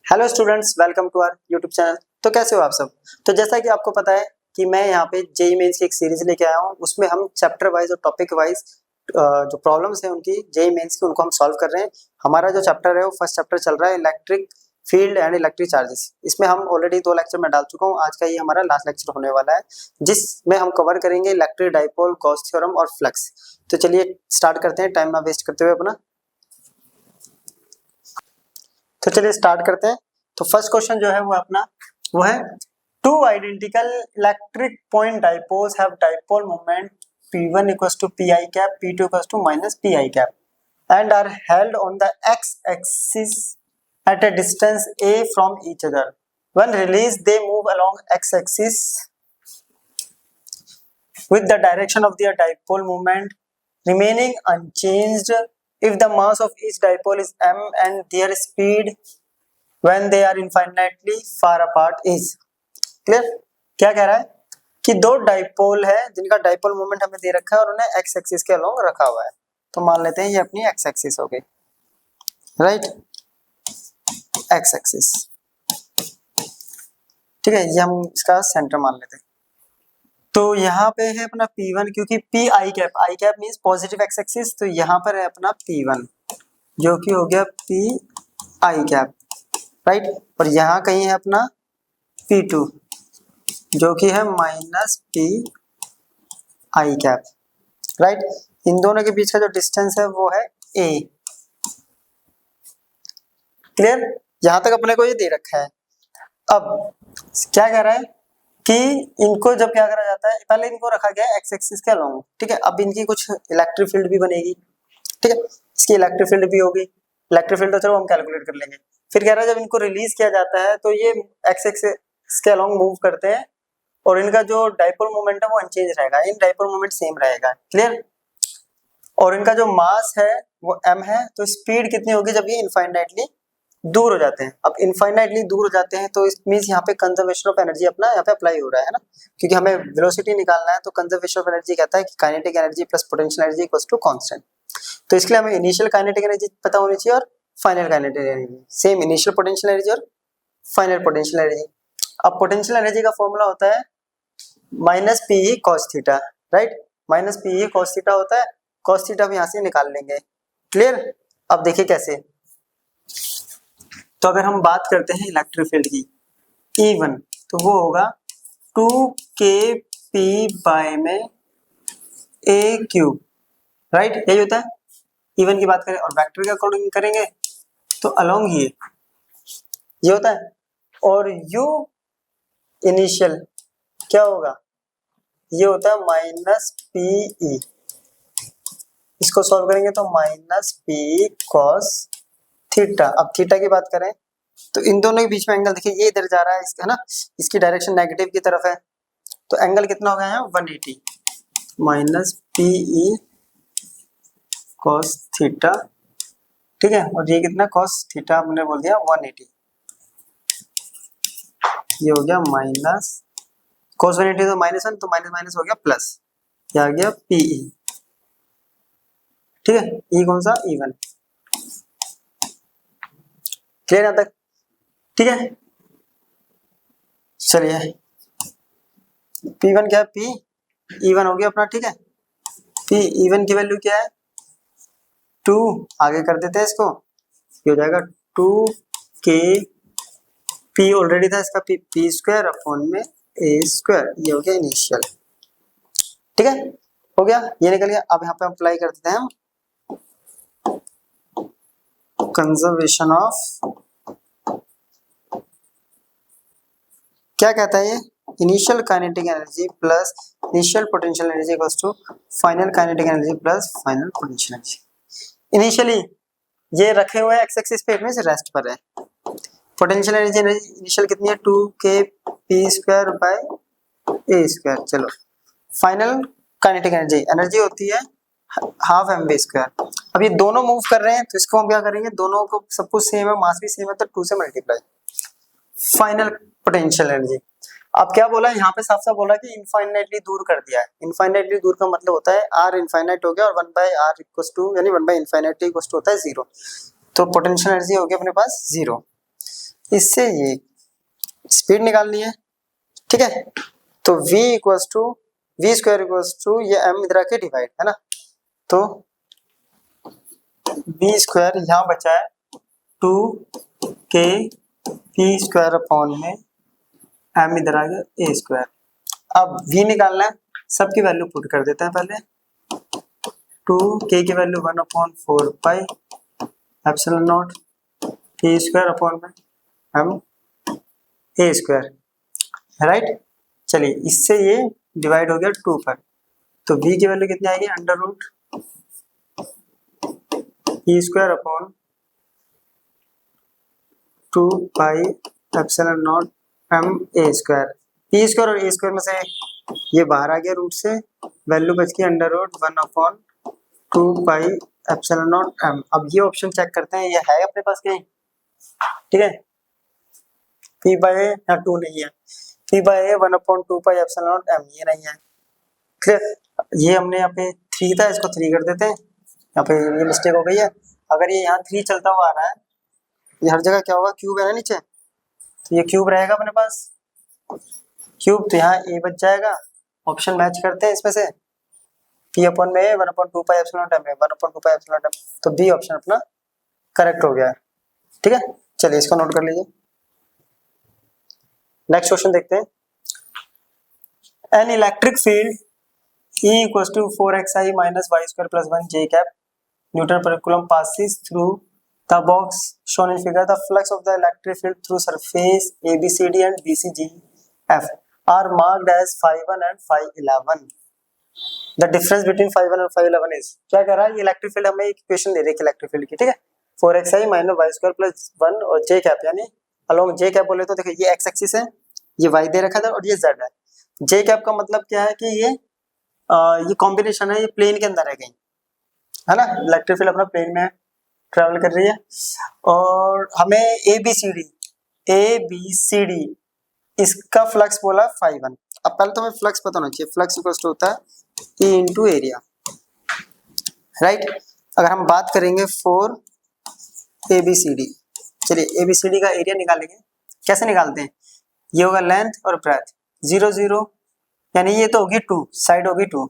Hello students, welcome to our YouTube channel. तो कैसे हो आप सब। तो जैसा कि आपको पता है कि मैं यहाँ पे जेईई मेंस की एक सीरीज लेके आया हूँ। उसमें हम चैप्टर वाइज और टॉपिक वाइज जो प्रॉब्लम्स हैं उनकी जेईई मेंस की, उनको हम सॉल्व कर रहे हैं। हमारा जो चैप्टर है वो फर्स्ट चैप्टर चल रहा है, electric field and electric charges. इसमें हम ऑलरेडी 2 लेक्चर में डाल चुका हूँ। आज का ये हमारा लास्ट लेक्चर होने वाला है, जिसमें हम कवर करेंगे इलेक्ट्रिक डाइपोल, गॉस थ्योरम और फ्लक्स। तो चलिए स्टार्ट करते हैं, टाइम ना वेस्ट करते हुए अपना। तो चलिए स्टार्ट करते हैं। तो फर्स्ट क्वेश्चन जो है वो है two identical electric point dipoles have dipole moment P1 equals to pi cap, P2 equals to minus pi cap and are held on the x axis at a distance a from each other. When released, they move along x axis with the direction of their dipole moment remaining unchanged if the mass of each dipole is m and their speed when they are infinitely far apart is. Clear? क्या कह रहा है कि दो dipole है जिनका dipole moment हमें दे रखा है और उन्हें एक्स एक्सिस के अलोंग रखा हुआ है। तो मान लेते हैं ये अपनी एक्स एक्सिस हो गई, राइट, एक्स एक्सिस। ठीक है, ये हम इसका सेंटर मान लेते हैं। तो यहाँ पे है अपना P1, क्योंकि P I cap means positive X axis, तो यहाँ पर है अपना P1 जो कि हो गया P आई कैप, राइट। और यहाँ कहीं है अपना P2 जो कि है minus P I cap, right. इन दोनों के बीच का जो डिस्टेंस है वो है A। क्लियर? यहां तक अपने को ये दे रखा है। अब क्या कह रहा है कि इनको जब क्या करा जाता है, पहले इनको रखा गया है एक्स एक्सिस के अलोंग, ठीक है। अब इनकी कुछ इलेक्ट्रिक फील्ड भी बनेगी, ठीक है, इसकी इलेक्ट्रिक फील्ड भी होगी। इलेक्ट्रिक फील्ड तो चलो हम कैलकुलेट कर लेंगे। फिर कह रहा है जब इनको रिलीज किया जाता है तो ये एक्स एक्सिस के अलोंग मूव करते हैं और इनका जो डाइपोल मोमेंट है वो अनचेंज रहेगा, इन डाइपोल मोमेंट सेम रहेगा। क्लियर? और इनका जो मास है वो m है। तो स्पीड कितनी होगी जब ये इनफाइनाइटली दूर हो जाते हैं। अब इनफाइनाइटली दूर हो जाते हैं तो इट मींस यहाँ पे कंजर्वेशन ऑफ एनर्जी अपना यहाँ पे अप्लाई हो रहा है ना, क्योंकि हमें वेलोसिटी निकालना है। तो कंजर्वेशन ऑफ एनर्जी कहता है कि kinetic energy plus potential energy equals to constant. तो इसके लिए हमें इनिशियल काइनेटिक एनर्जी पता होनी चाहिए और final kinetic energy, same initial potential energy और फाइनल पोटेंशियल एनर्जी। अब पोटेंशियल एनर्जी का फॉर्मूला होता है minus P cos theta, right, minus P cos theta होता है। कॉस थीटा भी यहाँ से निकाल लेंगे। क्लियर? अब देखिए कैसे। तो अगर हम बात करते हैं इलेक्ट्रिक फील्ड की E1, तो वो होगा 2kp बाय में a क्यूब, राइट, यही होता है। E1 की बात करें और वेक्टर के अकॉर्डिंग करेंगे तो अलोंग ये होता है। और u इनिशियल क्या होगा, ये होता है माइनस पी। इसको सॉल्व करेंगे तो माइनस पी कॉस थीटा। अब थीटा की बात करें तो इन दोनों के बीच में एंगल देखिए, ये इधर जा रहा है है ना, इसकी डायरेक्शन नेगेटिव की तरफ है। तो एंगल कितना हो गया है 180 माइनस पी कॉस थीटा, ठीक है। और ये कितना कॉस थीटा हमने बोल दिया 180, ये हो गया माइनस cos 180 तो माइनस 1, तो माइनस माइनस हो गया प्लस, क्या आ गया PE, ठीक है। E कौन सा E1। क्लियर यहां तक? ठीक है, चलिए P1 क्या है, P E1 हो गया अपना, ठीक है। P E1 की वैल्यू क्या है 2, आगे कर देते हैं इसको, ये हो जाएगा 2k, P ऑलरेडी था इसका P स्क्वायर अपॉन में a स्क्वायर, ये हो गया इनिशियल, ठीक है, हो गया, ये निकल गया। अब यहाँ पे अप्लाई कर देते हैं हम कंजर्वेशन ऑफ, क्या कहता है ये, initial kinetic energy plus initial potential energy equals to final kinetic energy plus final potential energy. Initially ये रखे हुए एक्स एक्सिस पे में से रेस्ट पर है। पोटेंशियल एनर्जी इनिशियल कितनी है 2kp square by a square. चलो फाइनल काइनेटिक एनर्जी होती है हाफ mv स्क्वायर। अब ये दोनों मूव कर रहे हैं तो इसको हम क्या करेंगे, दोनों को सब कुछ सेम है, मास भी सेम है, तो 2 से मल्टीप्लाई फाइनल पोटेंशियल एनर्जी। अब क्या बोला है यहाँ पे, साफ साफ बोला कि इनफाइनाइटली दूर कर दिया है। इनफाइनाइटली दूर का मतलब होता है r इनफाइनाइट हो गया और 1/r इक्वल्स टू, यानी 1/इनफाइनाइटी इक्वल्स टू होता है 0। तो पोटेंशियल एनर्जी हो गया अपने पास 0। इससे ये स्पीड निकालनी है, ठीक है। तो v equals to V square equals to ये m इधर आके डिवाइड है ना, तो v स्क्वायर यहाँ बचा है 2k p स्क्वायर अपॉन में m इधर आ गया a स्क्वायर। अब v निकालना है, सबकी वैल्यू पुट कर देते हैं पहले। 2k की value 1/4 pi epsilon not p square upon में m a स्क्वायर, राइट। चलिए इससे ये डिवाइड हो गया 2 पर, तो v की वैल्यू कितनी आएगी, under root p square upon 2 pi epsilon naught m a square. p square और a स्क्वायर में से ये बाहर आ गया रूट से, वैल्यू बच गई under root 1/2 pi epsilon naught m। अब ये ऑप्शन चेक करते हैं, ये है अपने पास कहीं, ठीक है। p बाय a या 2 नहीं है, p by a 1/2 pi epsilon naught m ये नहीं है, क्लियर। ये हमने यहाँ पे 3 था, इसको 3 कर देते हैं, यहाँ पे ये मिस्टेक हो गई है। अगर ये यहाँ 3 चलता हुआ आ रहा है, ये हर जगह क्या होगा, क्यूब है ना नीचे, तो ये क्यूब रहेगा अपने पास, क्यूब, तो यहाँ a बच जाएगा। ऑप्शन मैच करते हैं इसमें से, p अपॉन में 1/2 पाई एप्सिलॉन नॉट m है 1/2 पाई एप्सिलॉन नॉट m, तो b ऑप्शन अपना करेक्ट हो गया है, ठीक है। चलिए इसको नोट कर लीजिए। नेक्स्ट क्वेश्चन देखते हैं। An electric field E equals to 4xi minus y square plus 1 j cap Newton per coulomb passes through the box shown in figure. The flux of the electric field through surface ABCD and BCGF are marked as phi1 and phi11. The difference between phi1 and phi11 is, क्या कह रहा है, ये electric field हमें equation दे रही है electric field की, ठीक है। 4xi minus y square plus 1 और j कैप, यानी अलोंग j कैप बोले तो देखो ये x एक्सिस है, ये y दे रखा था और ये z है। j कैप का मतलब क्या है कि ये कॉम्बिनेशन है, ये प्लेन के अंदर है कहीं, है ना। इलेक्ट्रिक फील्ड अपना प्लेन में ट्रेवल कर रही है और हमें ए बी सी डी इसका फ्लक्स बोला phi1। अब पहले तो हमें फ्लक्स पता होना चाहिए, फ्लक्स इक्वल टू होता है E इंटू एरिया, राइट। अगर हम बात करेंगे for A B C D, चलिए ए बी सी डी का एरिया निकालेंगे। कैसे निकालते हैं, ये होगा लेंथ और ब्रेथ 0 0, यानी ये तो होगी 2, साइड होगी 2,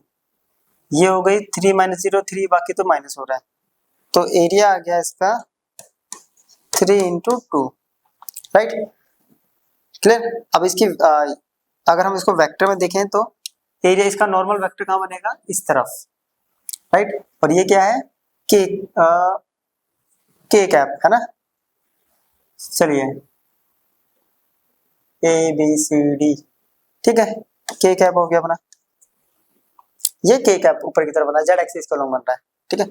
ये हो गई 3 - 0 3, बाकी तो माइनस हो रहा है, तो एरिया आ गया इसका 3 × 2, राइट, क्लियर। अब इसकी अगर हम इसको वेक्टर में देखें तो एरिया इसका नॉर्मल वेक्टर कहाँ बनेगा, इस तरफ, राइट। और ये क्या है, के कैप है ना। चलिए ए बी सी डी, ठीक है, के कैप हो गया अपना, ये के कैप ऊपर की तरफ बना, जेड एक्सिस का लॉन्ग बन रहा है, ठीक है।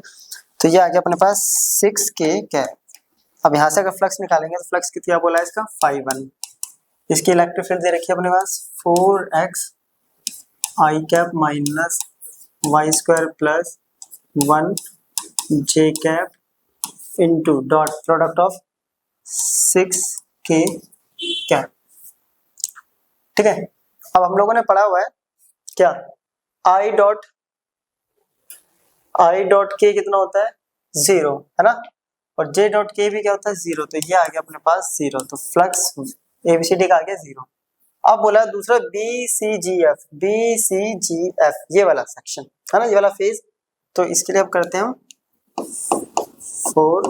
तो ये आ गया अपने पास 6k कैप। अब यहाँ से अगर फ्लक्स निकालेंगे तो फ्लक्स कितना बोला है इसका, phi1। इसकी इलेक्ट्रिक फील्ड दे रखी है अपने पास 4x i cap minus y square plus 1 j cap into dot product of 6k cap, ठीक है। अब हम लोगों ने पढ़ा हुआ है क्या, I डॉट k कितना होता है, 0, है ना, और J डॉट k भी क्या होता है, 0, तो ये आ गया अपने पास 0, तो फ्लक्स ABCD का आ गया 0। अब बोला दूसरा BCGF ये वाला सेक्शन है ना, ये वाला फेज, तो इसके लिए अब करते हैं हम 4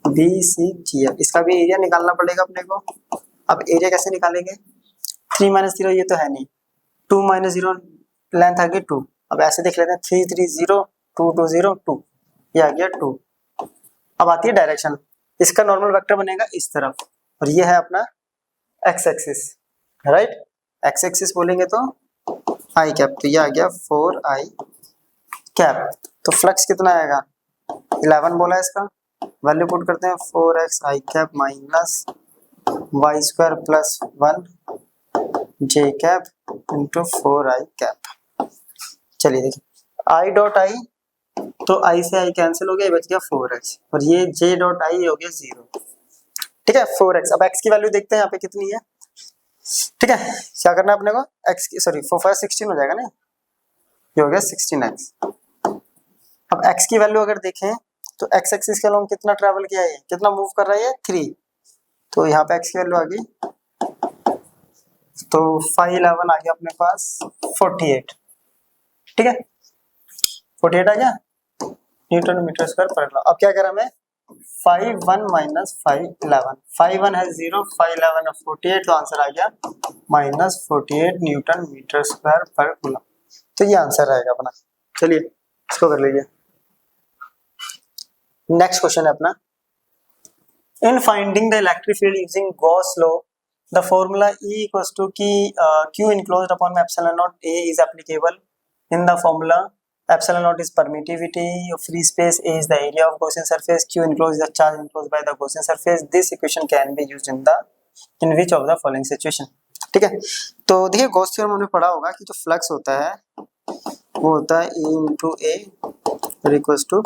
BCGF, इसका भी एरिया निकालना पड़ेगा अपने को। अब एरिया कैसे निकालेंगे, 3 - 0 ये तो है नहीं, 2 - 0 लेंथ आ गई 2, अब ऐसे देख लेते हैं 3 3 0 2 2 0 2, ये आ गया 2। अब आती है डायरेक्शन, इसका नॉर्मल वेक्टर बनेगा इस तरफ और ये है अपना x axis, right. X axis बोलेंगे तो आई कैप, तो ये आ गया 4i कैप। तो फ्लक्स कितना आएगा, 11 बोला है इसका, वैल्यू पुट करते हैं 4x i cap minus y square plus 1 j cap into 4i cap. चलिए देखिए i डॉट i, तो i से i कैंसिल हो गया, बच गया 4x, और ये j डॉट i हो गया 0, ठीक है 4x। अब x की वैल्यू देखते हैं यहाँ पे कितनी है, ठीक है। क्या करना है अपने को, x की सॉरी 4 5 16 हो जाएगा ना, ये हो गया 16x। अब x की वैल्यू अगर देखें तो x एक्सिस के अलोंग कितना ट्रैवल किया है, कितना मूव कर रहा है, 3, तो यहाँ पे x की वैल्यू आ गई, तो 511 आ गया अपने पास 48, ठीक है 48 आ गया न्यूटन मीटर स्क्वायर पर किलो। अब क्या करा मैं 5 1 माइनस 5 11, 5 1 है 0, 5 11 है 48, तो आंसर आ गया -48 न्यूटन मीटर स्क्वायर पर कूलम। तो ये आंसर रहेगा अपना। चलिए इसको कर लीजिए। नेक्स्ट क्वेश्चन है अपना, in finding the electric field using Gauss law the formula E equals to की Q enclosed upon epsilon naught A is applicable in the formula epsilon naught is permittivity of free space, A is the area of Gaussian surface, Q enclosed is the charge enclosed by the Gaussian surface. This equation can be used in which of the following situation? ठीक है, तो देखिए Gauss theorem हमने पढ़ा होगा कि जो flux होता है वो होता है E into A equals to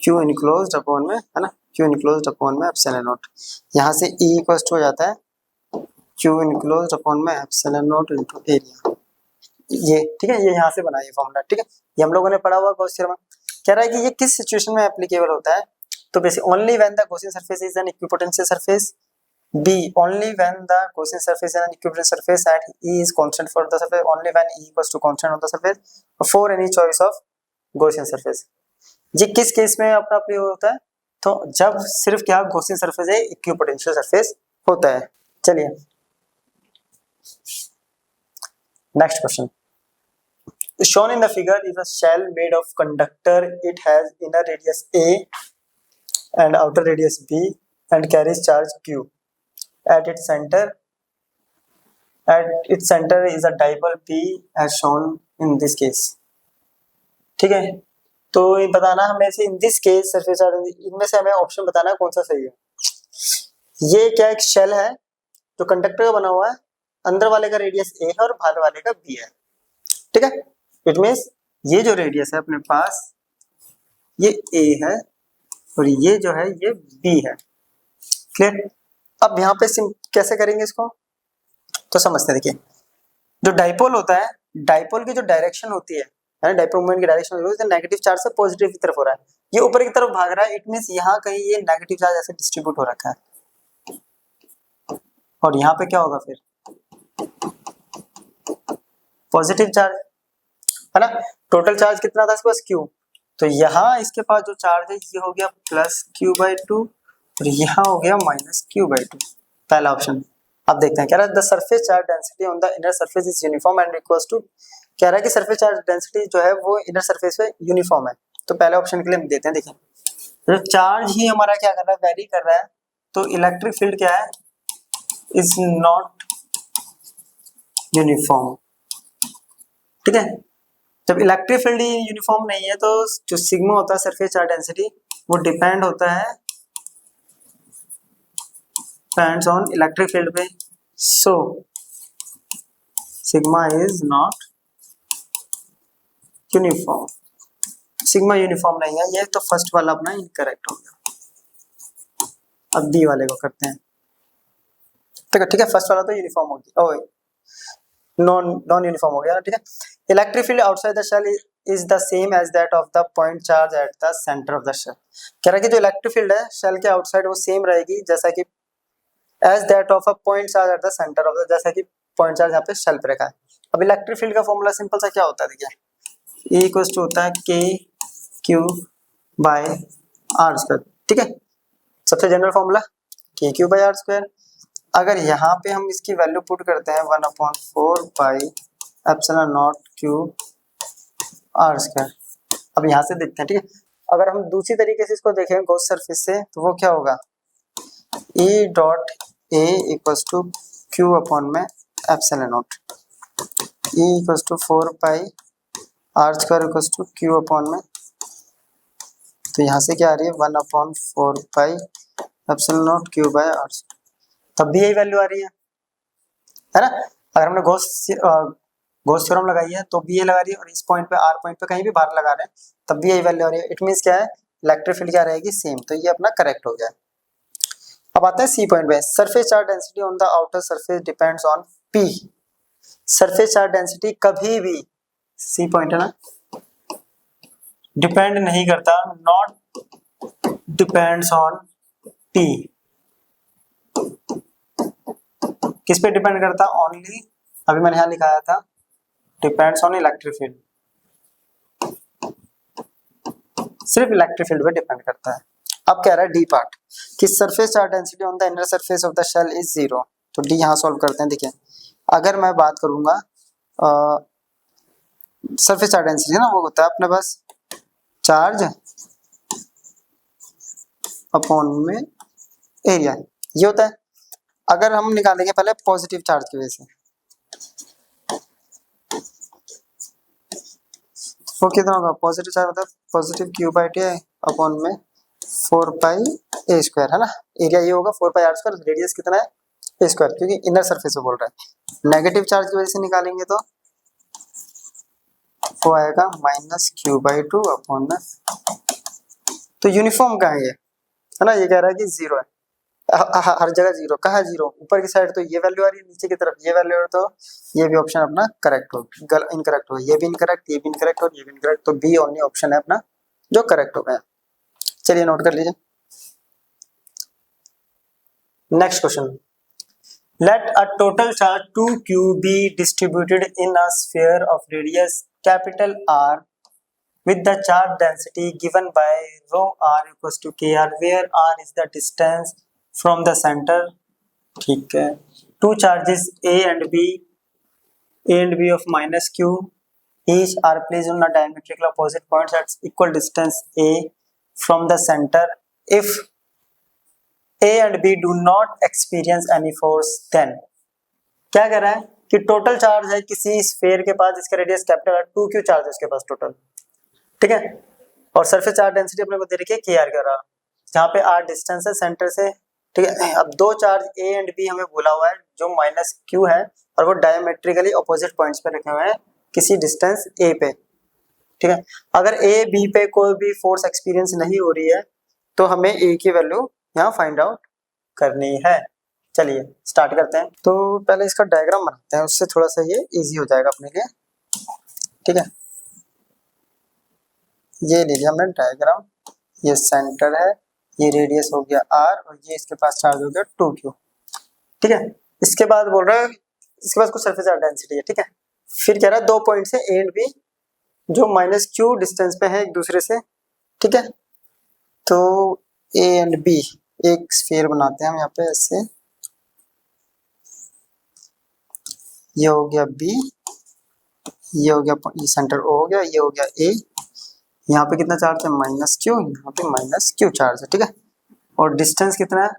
Q enclosed upon में, है ना, Q enclosed अपॉन में epsilon naught। यहाँ से E इक्वल्स टू हो जाता है Q enclosed अपॉन में epsilon naught into एरिया, ये ठीक है, ये यहाँ से बना ये फॉर्मूला, ठीक है, ये हम लोगों ने पढ़ा हुआ गॉस थ्योरम। कह रहा है कि ये किस सिचुएशन में एप्लीकेबल होता है, तो basic only when the Gaussian surface is an equipotential surface, B only when the Gaussian surface is an equivalent surface and E is constant for the surface, only when E equals to constant on the surface, for any choice of Gaussian surface। ये किस case में अपना प्रयोग होता है, तो जब सिर्फ क्या Gaussian surface है इक्विपोटेंशियल सरफेस होता है। चलिए next question, shown in the figure is a shell made of conductor, it has inner radius A and outer radius B and carries charge Q at its center is a dipole P as shown in this case। ठीक है, तो ये बताना हमें से in this case surface charge, इनमें से हमें ऑप्शन बताना है कौन सा सही है। ये क्या एक शेल है जो कंडक्टर का बना हुआ है, अंदर वाले का रेडियस A है और बाहर वाले का B है, ठीक है, इट मींस ये जो रेडियस है अपने पास ये A है और ये जो है ये B है, क्लियर। अब यहाँ पे कैसे करेंगे इसको, तो समझते हैं। देखिए जो डाइपोल होता है, डाइपोल की जो डायरेक्शन होती है डाइपोल मूवमेंट की डायरेक्शन होती है, नेगेटिव चार्ज से पॉजिटिव की तरफ हो रहा है, ये ऊपर की तरफ भाग रहा है, इट मींस यहाँ कहीं ये नेगेटिव चार्ज ऐसे डिस्ट्रीब्यूट हो रखा है, और यहाँ पे क्या होगा फिर पॉजिटिव चार्ज, है ना। टोटल चार्ज कितना था इसके पास Q, तो यहाँ इसके पास जो चार्ज है ये हो गया +Q/2 और यहाँ हो गया -Q/2, पहला ऑप्शन। अब देखते हैं, कह रहा है the surface charge density on the inner surface is uniform and equals to, कह रहा है कि सरफेस चार्ज डेंसिटी जो है वो इनर सरफेस पे यूनिफॉर्म है, तो पहले ऑप्शन के लिए हम देते हैं। देखिए तो चार्ज ही हमारा क्या कर रहा है, वेरी कर रहा है, तो इलेक्ट्रिक फील्ड क्या है, इज नॉट यूनिफॉर्म, ठीक है। जब इलेक्ट्रिक फील्ड यूनिफॉर्म नहीं है तो जो सिग्मा होता है सरफेस चार्ज डेंसिटी वो डिपेंड होता है depends on electric field पे, so sigma is not uniform, sigma uniform नहीं है, ये तो फर्स्ट वाला अपना इनकरेक्ट हो गया। अब बी वाले को करते हैं, ठीक है, फर्स्ट वाला तो यूनिफॉर्म हो गया, ओए नॉन यूनिफॉर्म हो गया, ठीक है। Electric field outside the shell is the same as that of the point charge at the centre of the shell, कह रहा है कि जो इलेक्ट्रिक फील्ड है शेल के आउटसाइड वो सेम रहेगी जैसा कि as that of a point charge at the centre of the, जैसा कि पॉइंट चार्ज यहाँ पे शेल पे रखा है। अब इलेक्ट्रिक फील्ड का फॉर्मूला सिंपल सा क्या होता है, देखिए E इक्वल्स टू होता है KQ/R², ठीक है, सबसे जनरल फॉर्मूला KQ/R²। अगर यहाँ पे हम इसकी वैल्यू पुट करते हैं 1/4 पाई एप्सिलॉन नॉट Q/R²। अब यहाँ से देखते हैं, ठीक है, अगर हम दूसरी तरीके से इसको देखें गॉस सरफेस से, तो वो क्या होगा E dot A equals to Q upon में epsilon naught, E equals to 4 pi R² equals to Q upon में, तो यहाँ से क्या आ रही है 1/4 पाई एप्सिलॉन नॉट Q/R, तब भी यही वैल्यू आ रही है ना। अगर हमने गॉस थ्योरम लगाई है तो भी ये लगा रही है, और इस पॉइंट पे R पॉइंट पे कहीं भी बाहर लगा रहे हैं तब भी यही वैल्यू आ रही है, इट मींस क्या है इलेक्ट्रिक फील्ड क्या रहेगी सेम, तो ये अपना करेक्ट हो गया। अब आता है सी पॉइंट पे, surface charge density on the outer surface depends on P, surface charge density कभी भी, सी पॉइंट है ना, डिपेंड नहीं करता, नॉट डिपेंड्स ऑन P, किस पे डिपेंड करता है? ओनली, अभी मैंने यहाँ लिखाया था, डिपेंड्स ऑन इलेक्ट्रिक फील्ड, सिर्फ इलेक्ट्रिक फील्ड पे डिपेंड करता है। अब कह रहा है डी पार्ट कि surface charge density on the inner surface of the shell is 0। तो डी यहाँ सॉल्व करते हैं। देखिए अगर मैं बात करूंगा सरफेस चार्ज डेंसिटी ना, वो होता है अपने पास चार्ज अपॉन में एरिया, ये होता है। अगर हम निकालेंगे पहले पॉजिटिव चार्ज की वजह से, वो कितना होगा? पॉजिटिव चार्ज मतलब positive Q by T upon में 4 पाई ए स्क्वायर, है ना। एरिया ये होगा 4 पाई आर स्क्वायर, रेडियस कितना है? ए स्क्वायर, क्योंकि इनर सरफेस पे बोल रहा है। नेगेटिव चार्ज की वजह से निकालेंगे तो वो आएगा माइनस क्यू बाई 2 अपॉन में, तो यूनिफॉर्म का है ये, है ना। ये कह रहा है कि 0 है, हर जगह 0। कहाँ 0? ऊपर की साइड तो ये वैल्यू आ रही है, नीचे की तरफ ये वैल्यू है, तो ये भी ऑप्शन अपना करेक्ट हो, इनकरेक्ट हो, ये भी इनकरेक्ट, ये भी इनकरेक्ट और ये भी इनकरेक्ट, तो बी ओनली ऑप्शन है अपना जो करेक्ट हो गया। चलिए नोट कर लीजिए। Next question, let a total charge 2q be distributed in a sphere of radius capital R with the charge density given by rho r equals to kr, where r is the distance from the center। ठीक है, two charges A and B of minus q each are placed on a diametrically opposite points at equal distance A from the center if A and B do not experience any force, then क्या कह रहा है कि total charge है किसी sphere के पास जिसका radius capital है, 2q चार्ज है उसके पास टोटल, ठीक है। और सरफेस चार्ज डेंसिटी अपने को दे रखी है kr का रहा, जहाँ पे r डिस्टेंस है सेंटर से, ठीक है। अब दो चार्ज A एंड B हमें बोला हुआ है जो माइनस q है, और वो डायमेट्रिकली ऑपोजिट पॉइंट्स पे रखे हुए हैं किसी डिस्टेंस A पे, ठीक है। अगर A B पे कोई भी फोर्स एक्सपीरियंस नहीं हो रही है तो हमें A की वैल्यू यहाँ फाइंड आउट करनी है। चलिए स्टार्ट करते हैं। तो पहले इसका डायग्राम बनाते हैं, उससे थोड़ा सा ये इजी हो जाएगा अपने लिए, ठीक है। ये ले लिया हमने डायग्राम, ये सेंटर है, ये रेडियस हो गया r और ये इसके पास चार्ज हो गया 2q, ठीक है। इसके बाद बोल रहा है इसके पास कुछ सरफेस चार्ज डेंसिटी है, ठीक है। फिर कह रहा है दो पॉइंट से A एंड B जो माइनस q डिस्टेंस पे है एक दूसरे से, ठीक है। तो A एंड B एक स्फीयर बनाते हैं हम यहाँ पे ऐसे, ये हो गया B, ये हो गया, ये सेंटर O हो गया, ये हो गया A। यहाँ पे कितना चार्ज है? माइनस क्यू, यहाँ पे माइनस क्यू चार्ज है, ठीक है। और डिस्टेंस कितना है?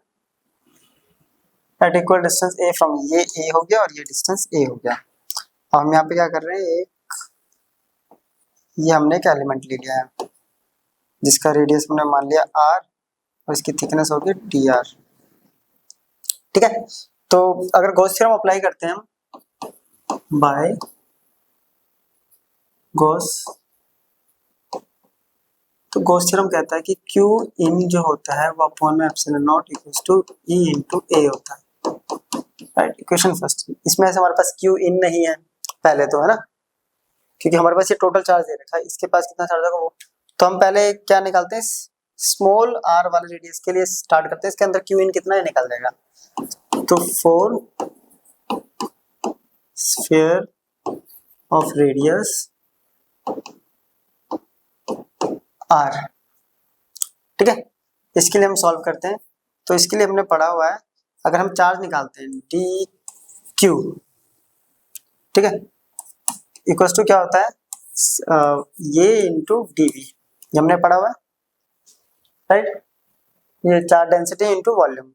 At equal distance A from, ये A हो गया और ये डिस्टेंस A हो गया। अब हम यहाँ पे क्या कर रहे हैं, ये हमने एक एलिमेंट ले लिया है जिसका रेडियस हमने मान लिया R और इसकी थिकनेस होगी dr, ठीक है। तो अगर गॉस थ्योरम अप्लाई करते हैं हम बाय गॉस, तो गॉस थ्योरम कहता है कि Q इन जो होता है वो अपॉन में epsilon naught equals to E into A होता है, राइट। इक्वेशन फर्स्ट, इसमें से हमारे पास Q इन नहीं है पहले तो, है ना, क्योंकि हमारे पास ये टोटल चार्ज दे रखा है, इसके पास कितना चार्ज होगा वो, तो हम पहले क्या निकालते हैं, स्मॉल r वाले रेडियस के लिए स्टार्ट करते हैं। इसके अंदर Q इन कितना है निकल जाएगा, तो 4 स्फीयर ऑफ रेडियस r, ठीक है। इसके लिए हम सॉल्व करते हैं। तो इसके लिए हमने पढ़ा हुआ है, अगर हम चार्ज निकालते हैं dq, ठीक है, इक्वल्स टू क्या होता है, ये इंटू dv, ये हमने पढ़ा हुआ है, राइट। ये चार्ज डेंसिटी इंटू वॉल्यूम,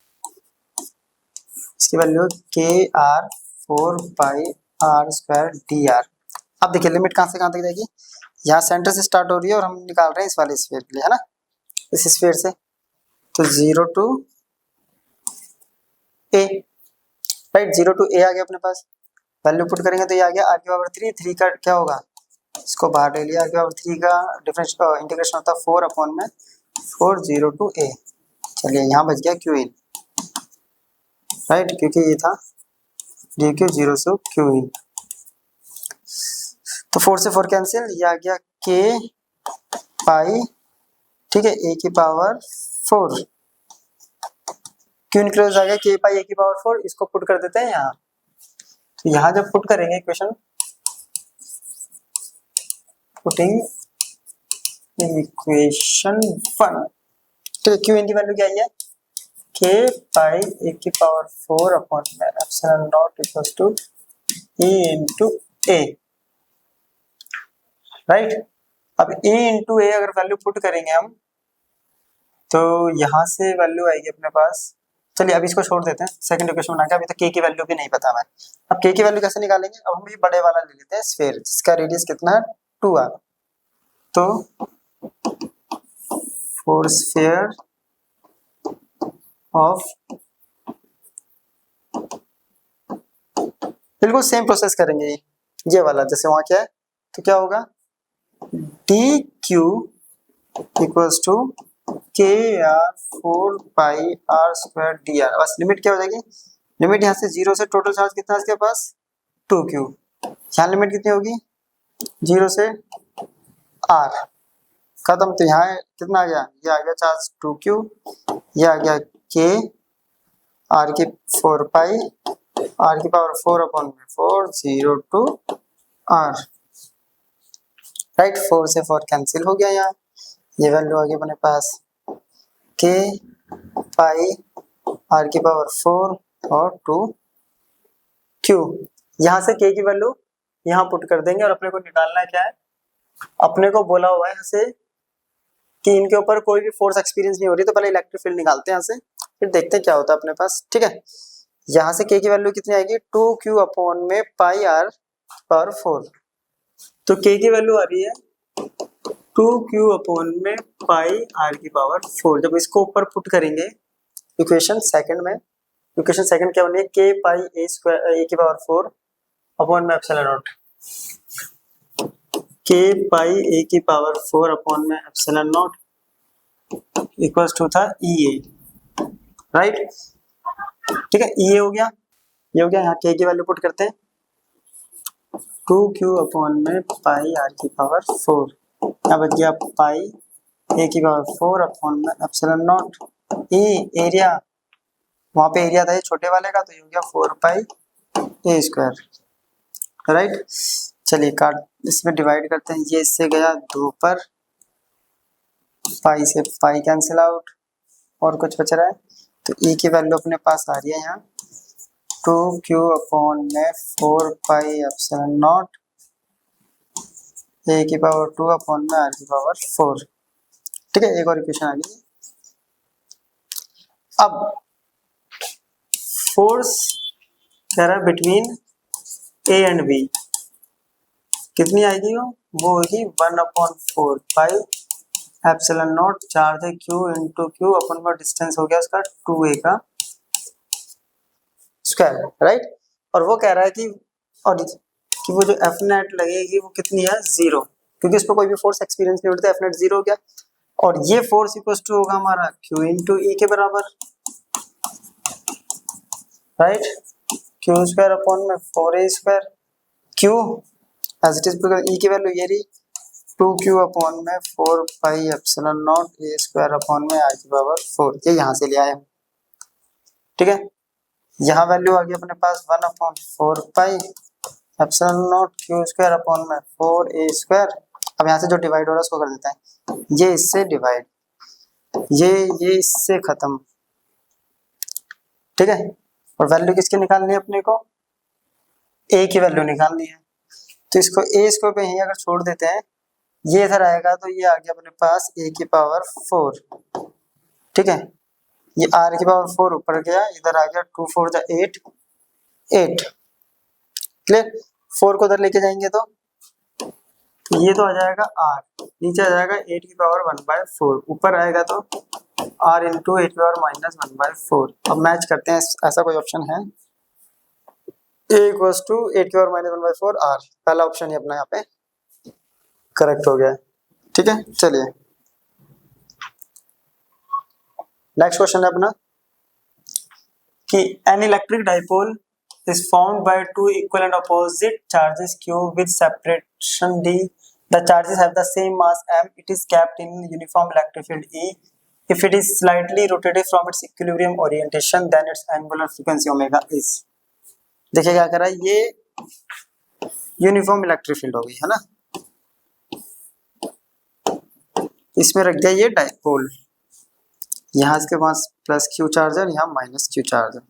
इसकी वैल्यू kr 4 पाई r स्क्वायर dr। अब देखिए लिमिट कहाँ से कहाँ तक जाएगी, यहाँ सेंटर से स्टार्ट हो रही है और हम निकाल रहे हैं इस वाले स्फीयर के लिए, है ना, इस स्फीयर से, तो 0 to a, right. 0 to a आ गया अपने पास, वैल्यू पुट करेंगे तो ये आ गया r की पावर 3, 3 का क्या होगा, इसको बाहर ले लिया, r की पावर 3 का डिफरेंस इंटीग्रेशन होता है 4 अपॉन में 4 0 टू a। चलिए यहाँ बच गया q इन, राइट, क्योंकि ये था dq 0 से q इन, तो 4 से 4 कैंसिल, ये आ गया k पाई, ठीक है, a की पावर 4, क्यू इनक्लोज आ गया k पाई a की पावर 4, इसको पुट कर देते हैं यहाँ। तो यहाँ जब पुट करेंगे इक्वेशन, पुटिंग इक्वेशन 1, तो क्यू इन की वैल्यू क्या है, k पाई a की पावर 4 अपॉन में epsilon naught equals to e into a, right. अब e इंटू a अगर वैल्यू पुट करेंगे हम तो यहाँ से वैल्यू आएगी अपने पास। चलिए अब इसको छोड़ देते हैं, सेकंड इक्वेशन बना के, अभी तो k की वैल्यू भी नहीं पता हमें। अब k की वैल्यू कैसे निकालेंगे, अब हम ये बड़े वाला ले लेते हैं स्फीयर, जिसका रेडियस कितना है 2r। तो 4 स्फीयर ऑफ, बिल्कुल सेम प्रोसेस करेंगे ये वाला जैसे वहां क्या है, तो क्या होगा D Q equals to K R 4 pi are square D R. बस लिमिट क्या हो जाएगी, लिमिट यहाँ से 0 से टोटल चार्ज कितना है इसके पास 2q, यहाँ लिमिट कितनी होगी 0 से r, खत्म। तो यहाँ कितना आ गया, ये आ गया चार्ज 2q, ये आ गया k r की 4 पाई r की पावर 4 अपॉन में 4 0 टू r, राइट। 4 से 4 कैंसिल हो गया, यहाँ ये वैल्यू आ गई अपने पास k पाई r की पावर 4 और 2q। यहाँ से k की वैल्यू यहाँ पुट कर देंगे और अपने को निकालना क्या है, अपने को बोला हुआ है यहाँ से कि इनके ऊपर कोई भी फोर्स एक्सपीरियंस नहीं हो रही, तो पहले इलेक्ट्रिक फील्ड निकालते हैं यहाँ से, फिर देखते हैं क्या होता है अपने पास, ठीक है। यहाँ से k की वैल्यू कितनी आएगी 2q अपॉन में पाई r पावर 4, तो k की वैल्यू आ रही है 2q अपॉन में पाई r की पावर 4। जब इसको ऊपर पुट करेंगे इक्वेशन सेकंड में, इक्वेशन सेकंड क्या बनेगी k pi a square a की पावर 4 अपॉन में epsilon not, k pi a की पावर 4 अपॉन में एप्सिलॉन नॉट इक्वल्स टू था EA, राइट, ठीक है। EA हो गया, ये हो गया। यहाँ k की वैल्यू पुट करते हैं 2q अपॉन में पाई r की पावर 4, यहाँ बच गया पाई a की पावर 4 अपॉन में एप्सिलॉन नॉट E एरिया, वहाँ पे एरिया था ये छोटे वाले का, तो ये हो गया 4 पाई a स्क्वायर, राइट। चलिए काट, इसमें डिवाइड करते हैं, ये इससे गया 2 पर, पाई से पाई कैंसिल आउट, और कुछ बच रहा है, तो e की वैल्यू अपने पास आ रही है यहाँ 2q अपॉन में 4 पाई एप्सिलॉन नॉट a की पावर 2 अपॉन में r की पावर 4, ठीक है। एक और इक्वेशन आ गई। अब फोर्स कह रहा है बिटवीन a एंड b, कितनी आएगी वो होगी 1/4 पाई एप्सिलॉन नॉट, चार्ज है q इंटू क्यू अपन में डिस्टेंस हो गया उसका 2a का स्क्वायर, राइट। और वो कह रहा है कि वो जो एफ नेट लगेगी वो कितनी है 0, क्योंकि उस पर कोई भी फोर्स एक्सपीरियंस नहीं होता, एफ नेट 0 हो गया। और ये फोर्स इक्वल टू होगा हमारा q इंटू ई के बराबर, राइट, क्यू स्क्वायर अपॉन में 4a square, q as it is, E की वैल्यू ये रही 2q अपॉन में 4 pi epsilon naught a square upon में r की पावर 4, ये यहाँ से ले आए, ठीक है। यहाँ वैल्यू आ गई अपने पास 1/4 पाई epsilon not q square upon में 4a स्क्वायर। अब यहाँ से जो डिवाइड हो रहा है उसको कर देते हैं, ये इससे डिवाइड, ये इससे खत्म, ठीक है। और वैल्यू किसकी निकालनी है अपने को, a की वैल्यू निकालनी है, तो इसको a स्क्वायर पे यहीं अगर छोड़ देते हैं, ये इधर आएगा तो ये आ गया अपने पास a की पावर 4, ठीक है। ये r की पावर 4 ऊपर गया, इधर आ गया 2 4 8, 8 क्लियर। 4 को उधर लेके जाएंगे तो ये तो आ जाएगा r, नीचे आ जाएगा 8 की पावर 1/4, ऊपर आएगा तो r इंटू 8 की पावर माइनस 1/4। अब मैच करते हैं, ऐसा कोई ऑप्शन है a इक्वल्स टू 8 की पावर माइनस 1/4 r, पहला ऑप्शन ही अपना यहाँ पे करेक्ट हो गया, ठीक है। चलिए नेक्स्ट क्वेश्चन है अपना कि an electric dipole is formed by two equal and opposite charges q with separation d. The charges have the same mass m. It is kept in uniform electric field E. if it is slightly rotated from its equilibrium orientation then its angular frequency omega is। देखिए क्या कर रहा है, ये uniform electric field हो गई है ना, इसमें रख दिया ये डाइपोल, यहाँ इसके पास प्लस क्यू चार्ज है, यहाँ माइनस क्यू चार्ज है,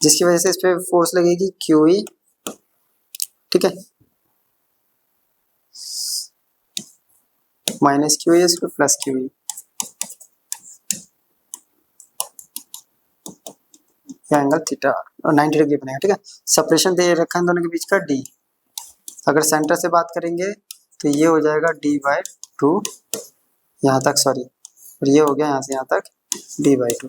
जिसकी वजह से इस पे फोर्स लगेगी क्यू ई, ठीक है, माइनस क्यू ई इस पे plus Q E, angle theta 90 degree बनेगा, ठीक है। सेपरेशन दे रखा है दोनों के बीच का d, अगर सेंटर से बात करेंगे तो ये हो जाएगा d/2 यहाँ तक, सॉरी, और ये हो गया यहाँ से यहाँ तक d/2,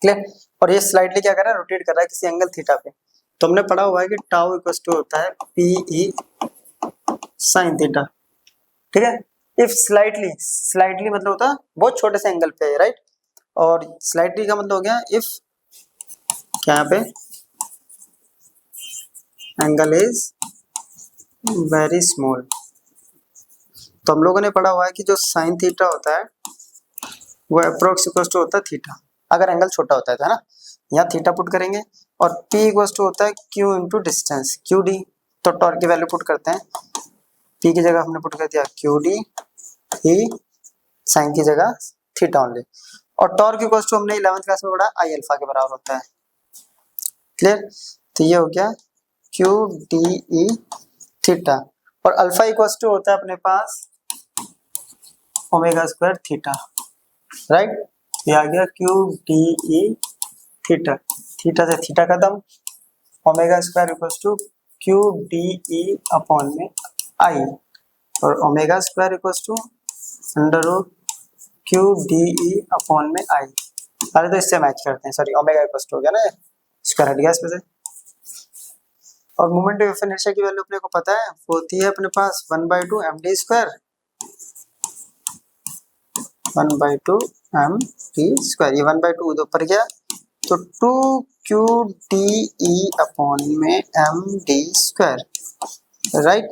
क्लियर। और ये स्लाइडली क्या कर रहा है, रोटेट कर रहा है किसी एंगल थीटा पे। तो हमने पढ़ा हुआ है कि टाउ इक्वल टू होता है PE sin थीटा, ठीक है। इफ स्लाइटली, स्लाइटली मतलब होता है बहुत छोटे से एंगल पे, राइट, और स्लाइटली का मतलब हो गया इफ यहाँ पे एंगल इज वेरी स्मॉल। तो हम लोगों ने पढ़ा हुआ है कि जो साइन थीटा होता है वो अप्रोक्स इक्वल टू होता है थीटा, अगर एंगल छोटा होता है ना, यहाँ थीटा पुट करेंगे, और P इक्वल टू होता है Q इंटू डिस्टेंस QD। तो टॉर्क की वैल्यू पुट करते हैं, P की जगह हमने पुट कर दिया QD, ही साइन की जगह थीटा ओनली, और टॉर्क इक्वल टू हमने 11th क्लास में पढ़ा I अल्फा के बराबर होता है, क्लियर। तो ये हो गया QDE थीटा, और अल्फा इक्वल टू होता है अपने पास ओमेगा स्क्वायर थीटा, राइट। ये आ गया QDE थीटा, थीटा से थीटा खत्म, omega square equal to QDE upon में I, और omega square equal to under root QDE upon में I। अरे तो इससे मैच करते हैं, सॉरी, ओमेगा इक्वल टू हो गया ना, स्क्वायर हट गया इसमें से। और मोमेंट ऑफ इनर्शिया की वैल्यू अपने को पता है, होती है अपने पास 1/2 md स्क्वायर, 1/2 md स्क्वायर, ये 1/2 उधर ऊपर गया तो 2QDE अपॉन में md स्क्वायर, राइट।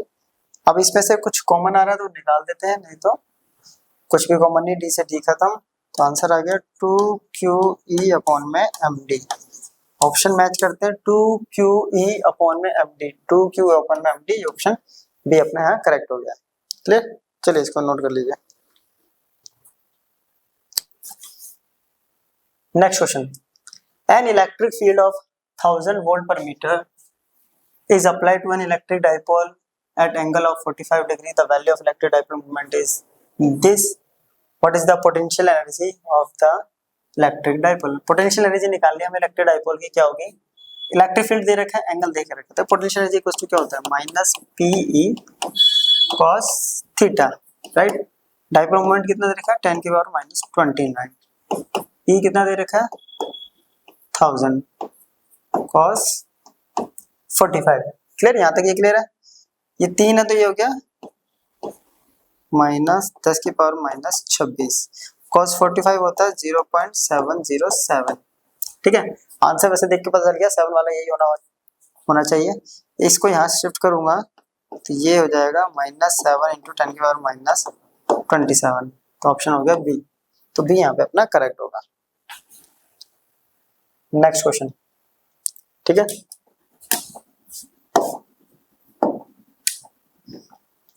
अब इसमें से कुछ कॉमन आ रहा है तो निकाल देते हैं, नहीं तो कुछ भी कॉमन नहीं, d से d खत्म, तो आंसर आ गया 2QE अपॉन में md। ऑप्शन मैच करते हैं, 2QE अपॉन में md, 2Q अपॉन में md, ऑप्शन बी अपना यहाँ करेक्ट हो गया, क्लियर। चलिए इसको नोट कर लीजिए। Next question, an electric field of 1000 volt पर metre is applied to an electric dipole at angle of 45 degree. The value of electric dipole moment is this. What is the potential energy of the electric dipole? Potential energy निकालनी है हमें electric dipole की, क्या होगी, electric field दे रखा है, angle दे के रखा है, तो पोटेंशियल एनर्जी इक्वल टू क्या होता है, minus PE cos theta, right. Dipole moment कितना दे रखा है, 10 की पावर माइनस 29, E कितना दे रखा है 1000 cos 45, क्लियर, यहाँ तक ये क्लियर है। ये 3 है तो ये हो गया माइनस 10 की पावर माइनस 26, cos 45 होता है 0.707, ठीक है। आंसर वैसे देख के पता चल गया 7 वाला यही होना चाहिए। इसको यहाँ शिफ्ट करूंगा तो ये हो जाएगा -7 इंटू 10 की पावर माइनस 27, तो ऑप्शन हो गया बी, तो बी यहाँ पे अपना करेक्ट होगा। नेक्स्ट क्वेश्चन, ठीक है।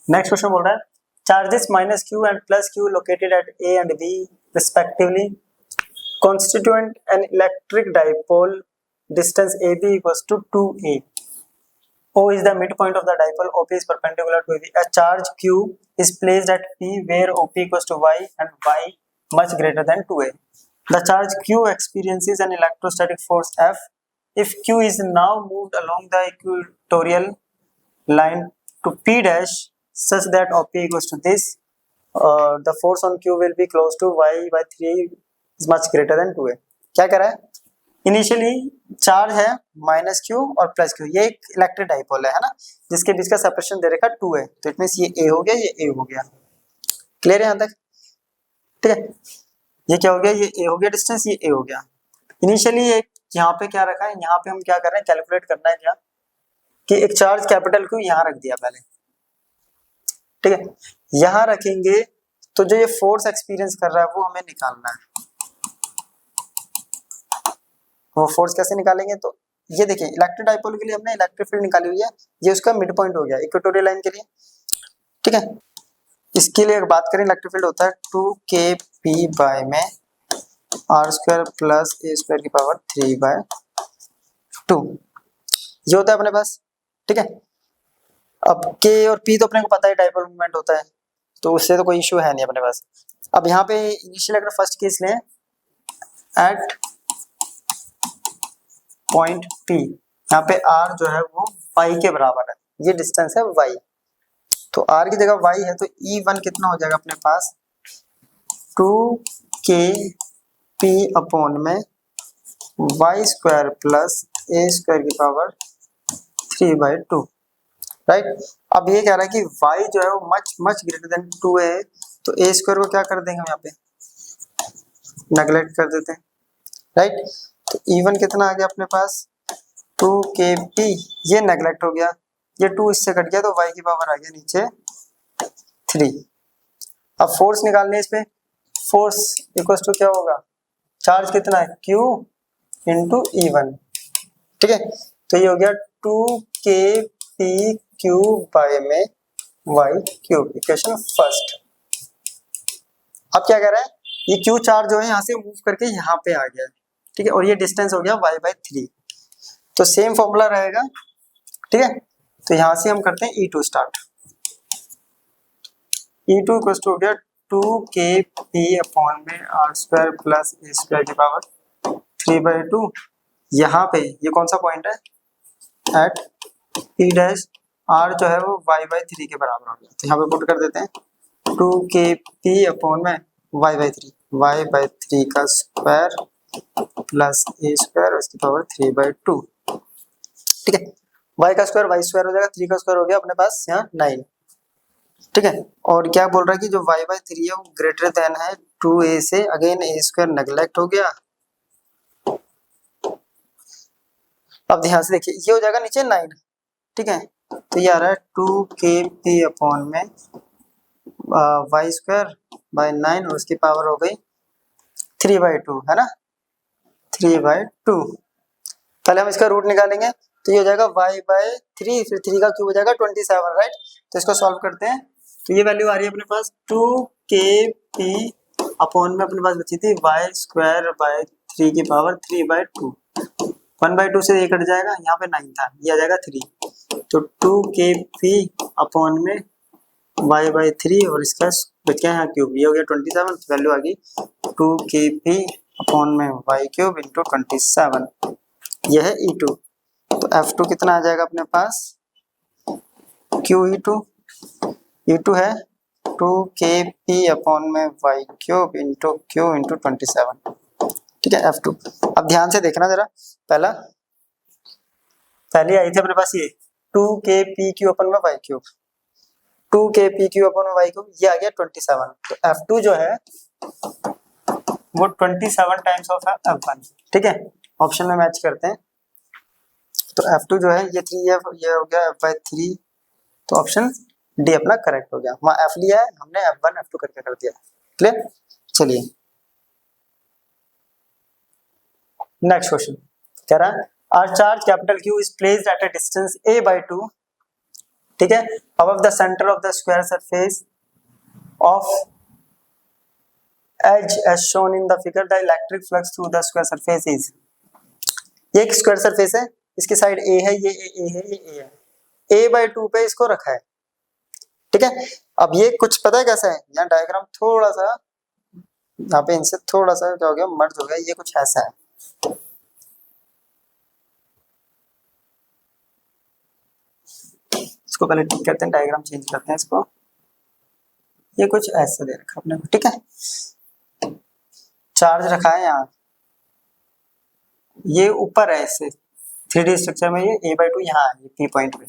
नेक्स्ट क्वेश्चन बोल रहा है, charges -q and +q located at A and B respectively constituent an electric dipole distance AB equals to 2a. O is the midpoint of the dipole, OP is perpendicular to AB. A charge q is placed at P where OP equals to y and y much greater than 2a. The charge q experiences an electrostatic force F. If q is now moved along the equatorial line to P dash such that OP equals to this, the force on Q will be close to y/3 is much greater than 2a. क्या कर रहा है, initially charge है -q और +q, ये एक electric dipole है ना, जिसके बीच का सेपरेशन दे रखा 2a, तो इट मींस ये a हो गया, ये a हो गया, क्लियर है यहाँ तक, ठीक है। ये क्या हो गया, ये a हो गया डिस्टेंस, ये a हो गया। इनिशियली एक यहाँ पे क्या रखा है, यहाँ पे हम क्या कर रहे हैं, कैलकुलेट करना है क्या, कि एक चार्ज कैपिटल Q यहाँ रख दिया पहले, ठीक है। यहाँ रखेंगे तो जो ये फोर्स एक्सपीरियंस कर रहा है वो हमें निकालना है। वो फोर्स कैसे निकालेंगे, तो ये देखिए इलेक्ट्रिक डाइपोल के लिए हमने इलेक्ट्रिक फील्ड निकाली हुई है, ये उसका मिड पॉइंट हो गया इक्वेटोरियल लाइन के लिए, ठीक है। इसके लिए अगर बात करें इलेक्ट्रिक फील्ड होता है 2kp बाय में r square plus a square की पावर 3/2, ये होता है अपने पास, ठीक है। अब k और p तो अपने को पता है डाइपोल मोमेंट होता है, तो उससे तो कोई इशू है नहीं अपने पास। अब यहाँ पे इनिशियल अगर फर्स्ट केस लें एट पॉइंट P, यहाँ पे r जो है वो y के बराबर है, ये डिस्टेंस है y, तो r की जगह y है, तो E1 कितना हो जाएगा अपने पास 2kp अपॉन में y square plus a square की पावर 3/2, राइट। अब ये कह रहा है कि y जो है वो मच मच ग्रेटर देन 2 है, तो a स्क्वायर को क्या कर देंगे हम यहाँ पे नेगलेक्ट कर देते हैं, राइट। तो E1 कितना आ गया अपने पास 2kp, ये नेगलेक्ट हो गया, ये 2 इससे कट गया, तो y की पावर आ गया नीचे 3। अब फोर्स निकालने हैं इस पे, फोर्स इक्वल्स टू क्या होगा, चार्ज कितना है q इंटू E1, ठीक है। तो ये हो गया 2kpq बाय में y क्यूब, इक्वेशन फर्स्ट। अब क्या कह रहा है, ये q चार्ज जो है यहाँ से मूव करके यहाँ पे आ गया, ठीक है, और ये डिस्टेंस हो गया y/3, तो सेम फॉर्मूला रहेगा, ठीक है। तो यहां से हम करते हैं E2 start, E2 equals to हो गया 2kp अपॉन में r square plus a square की पावर 3/2, यहाँ पे ये कौन सा पॉइंट है एट P डैश, r जो है वो y/3 के बराबर हो गया, तो यहाँ पे पुट कर देते हैं 2kp अपॉन में y/3 का स्क्वायर प्लस a स्क्वायर उसकी पावर 3/2, ठीक है। y का स्क्वायर y स्क्वायर हो जाएगा, 3 का स्क्वायर हो गया अपने पास यहाँ 9, ठीक है। और क्या बोल रहा है कि जो y/3 है वो ग्रेटर देन है 2a से, अगेन a स्क्वायर नेगलेक्ट हो गया। अब ध्यान से देखिए ये हो जाएगा नीचे 9, ठीक है, तो ये आ रहा है 2kp अपॉन में y स्क्वायर बाय 9 और उसकी पावर हो गई 3/2, है ना, 3/2। पहले हम इसका रूट निकालेंगे, तो ये हो जाएगा y/3, फिर 3 का क्यूब हो जाएगा 27, राइट। तो इसको सॉल्व करते हैं, तो ये वैल्यू आ रही है अपने पास 2kp अपॉन में अपने पास बची थी y स्क्वायर बाय 3 की पावर 3/2, 1/2 से ये कट जाएगा, यहाँ पे 9 था, ये आ जाएगा 3, तो 2kp अपॉन में y/3 और इसका बच गया यहाँ क्यूब, ये हो गया 27, वैल्यू आ गई 2kp अपॉन में y क्यूब इंटू 27, यह है E2। तो F2 कितना आ जाएगा अपने पास E2 है 2kp अपॉन में y cube into q into 27, ठीक है F2। अब ध्यान से देखना जरा, पहले आई थी अपने पास ये 2kpq अपॉन में y क्यूब, 2kpq अपॉन में y क्यूब, ये आ गया 27, तो F2 जो है वो 27 टाइम्स ऑफ F1, ठीक है। ऑप्शन में मैच करते हैं, तो F2 जो है ये 3 है, ये हो गया F/3, तो ऑप्शन डी अपना करेक्ट हो गया, वहाँ F लिया है हमने, F1 F2 करके कर दिया, क्लियर। चलिए नेक्स्ट क्वेश्चन कह रहा है are charge capital Q is placed at a distance a/2, ठीक है, above the centre of the square surface of edge as shown in the figure, the electric flux through the square surface is, ये एक square surface है, इसकी side a है, ये a है, ये a है, a/2 पे इसको रखा है, ठीक है। अब ये कुछ पता है कैसा है, यहाँ डायग्राम थोड़ा सा यहाँ पे इनसे थोड़ा सा क्या हो गया मर्ज हो गया, ये कुछ ऐसा है, इसको पहले ठीक करते हैं, डायग्राम चेंज करते हैं इसको, ये कुछ ऐसा दे रखा अपने को, ठीक है। चार्ज रखा है यहाँ, ये ऊपर है ऐसे 3D स्ट्रक्चर में, ये a/2 यहाँ है, ये P पॉइंट पे,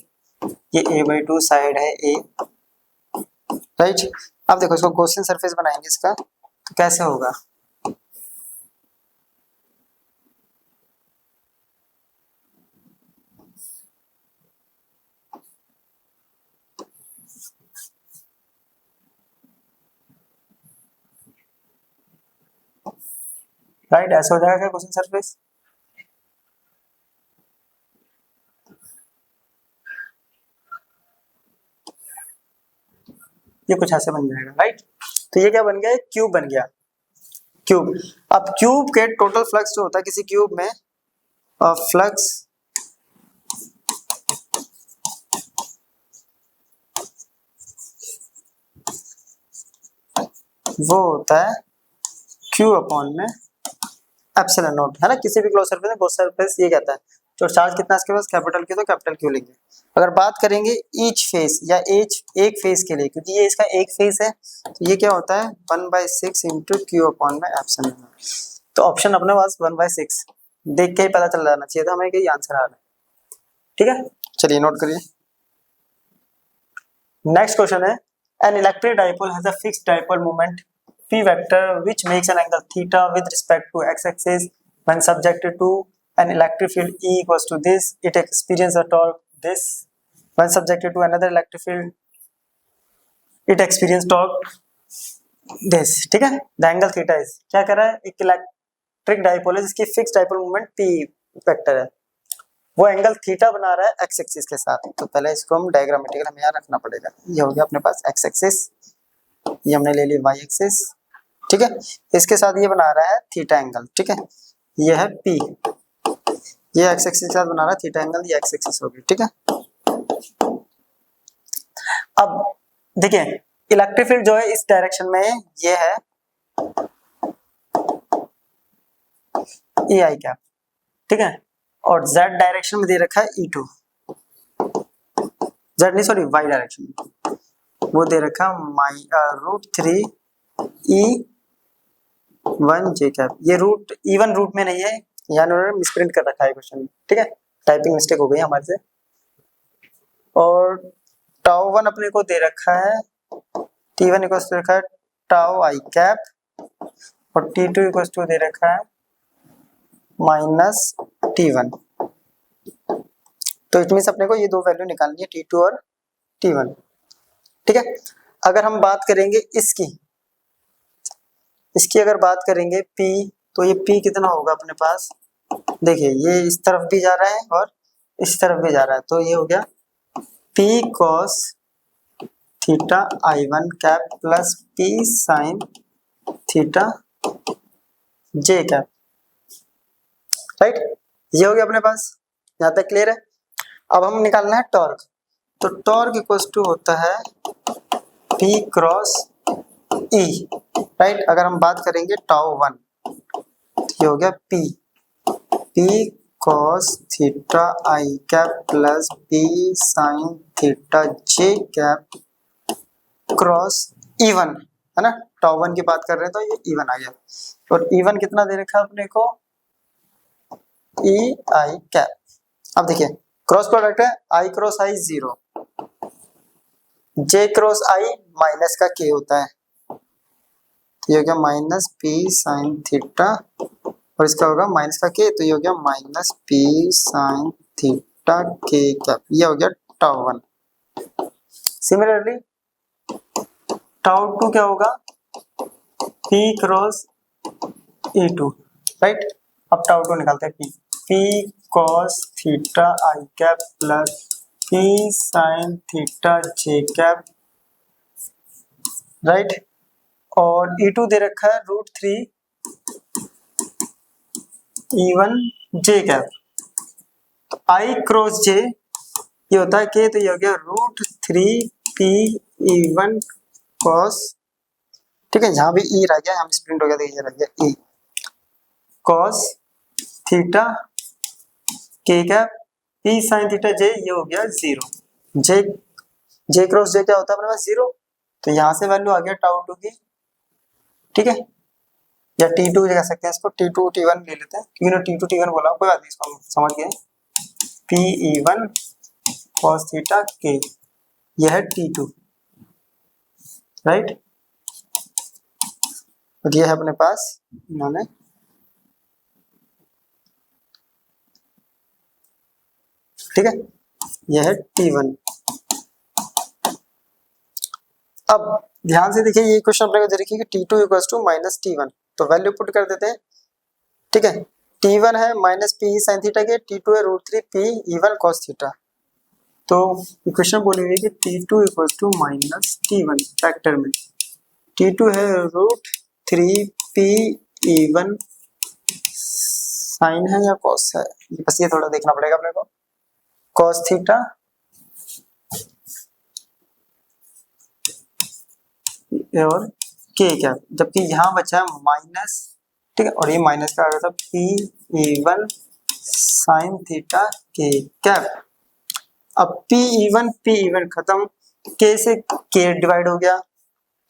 ये a/2 साइड है A, राइट। अब देखो इसको गॉसियन सरफेस बनाएंगे इसका, तो कैसे होगा, राइट, ऐसा हो जाएगा क्या क्वेश्चन सरफेस? ये कुछ ऐसे बन जाएगा, राइट। तो ये क्या बन गया, क्यूब बन गया, क्यूब। अब क्यूब के टोटल फ्लक्स जो होता है किसी क्यूब में, फ्लक्स वो होता है क्यू अपॉन में एप्सिलॉन नॉट, है ना। किसी भी क्लोज सरफेस में क्लोज सरफेस ये कहता है जो चार्ज कितना इसके पास कैपिटल क्यू, तो कैपिटल क्यू लेंगे। अगर बात करेंगे ईच फेस या एच एक फेस के लिए, क्योंकि ये इसका एक फेस है, तो ये क्या होता है 1/6 इंटू क्यू अपॉन में एप्सिलॉन नॉट। तो ऑप्शन अपने पास 1/6 देख के ही पता चल जाना चाहिए था हमें कि आंसर आ रहा है, ठीक है। चलिए नोट करिए। नेक्स्ट क्वेश्चन है, an electric dipole has a fixed dipole moment p vector which makes an angle theta with respect to x-axis when subjected to an electric field E equals to this, it experiences a torque this, when subjected to another electric field it experiences torque this, ठीक है। The angle theta is, क्या कर रहा है, एक electric dipole है जिसकी fixed dipole moment p vector है, वो एंगल थीटा बना रहा है एक्स एक्सिस के साथ। तो पहले इसको हम डायग्रामेटिकल हमें यहाँ रखना पड़ेगा। ये हो गया अपने पास एक्स एक्सिस, ये हमने ले लिया वाई एक्सिस, ठीक है। इसके साथ ये बना रहा है थीटा एंगल, ठीक है। ये है P, ये एक्स एक्सिस के साथ बना रहा है थीटा एंगल, ये एक्स एक्सिस होगी, ठीक है। अब देखिए इलेक्ट्रिक फील्ड जो है इस डायरेक्शन में ये है E i कैप, ठीक है। और z डायरेक्शन में दे रखा है E2, z नहीं सॉरी y डायरेक्शन में वो दे रखा √3 E1 j कैप। ये रूट इवन रूट में नहीं है, यहाँ उन्होंने मिसप्रिंट कर रखा है क्वेश्चन में, ठीक है, टाइपिंग मिस्टेक हो गई हमारे से। और टाउ वन अपने को दे रखा है T1 इक्वल टू रखा है टाउ आई कैप, और T2 इक्वल टू दे रखा है -T1। तो इट मीन्स अपने को ये दो वैल्यू निकालनी है T2 और T1, ठीक है। अगर हम बात करेंगे इसकी अगर बात करेंगे P, तो ये P कितना होगा अपने पास, देखिए ये इस तरफ भी जा रहा है और इस तरफ भी जा रहा है, तो ये हो गया P cos theta I1 cap plus P sin theta J cap, right. ये हो गया अपने पास, यहाँ तक क्लियर है। अब हम निकालना है टॉर्क, तो टॉर्क इक्वल टू होता है P क्रॉस E, राइट। अगर हम बात करेंगे टाउ वन, ये हो गया P cos theta I cap plus P sin theta J cap cross E1, है ना। टाउ वन की बात कर रहे हैं तो ये E1 आ गया, और E1 कितना दे रखा है अपने को E I कैप। अब देखिए क्रॉस प्रोडक्ट है, I cross I 0, J cross I minus का K होता है, तो ये हो गया माइनस P sin थीटा, और इसका होगा माइनस का K, तो ये हो गया minus P sin theta K cap. ये हो गया tau one. Similarly tau two क्या होगा, P क्रॉस E2, राइट। अब टाउ टू निकालते हैं, P cos theta I cap plus P sin theta J cap, right. और E2 दे रखा है √3 E1 J कैप, तो I क्रॉस J ये होता है K, तो ये हो गया √3 P E1 cos, ठीक है। यहाँ भी E रह गया, यहाँ भी स्प्रिंट हो गया, तो ये रह गया E cos theta K cap P sin theta J, ये हो गया 0। J क्रॉस J क्या होता है अपने पास 0, तो यहाँ से वैल्यू आ गया टाउ टू की, ठीक है, या T2 कह सकते हैं इसको, T2 T1 ले लेते हैं क्योंकि ना T2 T1 बोला, कोई बात नहीं, इसको हम समझ गए। P E1 cos theta K, यह है T2, राइट। और ये है अपने पास इन्होंने ठीक है, यह है T1। अब ध्यान से देखिए ये क्वेश्चन अपने को दे रखी है कि T2 इक्वल्स टू -T1, तो वैल्यू पुट कर देते हैं। ठीक है। T1 है माइनस पी साइन थीटा के, T2 है √3 पी E1 कॉस थीटा। तो इक्वेशन बोली हुई है कि T2 equal to minus T1 factor में, T2 है √3 पी E1 साइन है या कॉस है, बस ये थोड़ा देखना पड़ेगा अपने को, कॉस थीटा और के क्या, जबकि यहाँ बचा है माइनस, ठीक है, और ये माइनस का आ गया था पी E1 साइन थीटा के कैप। अब पी E1 खत्म, के से के डिवाइड हो गया,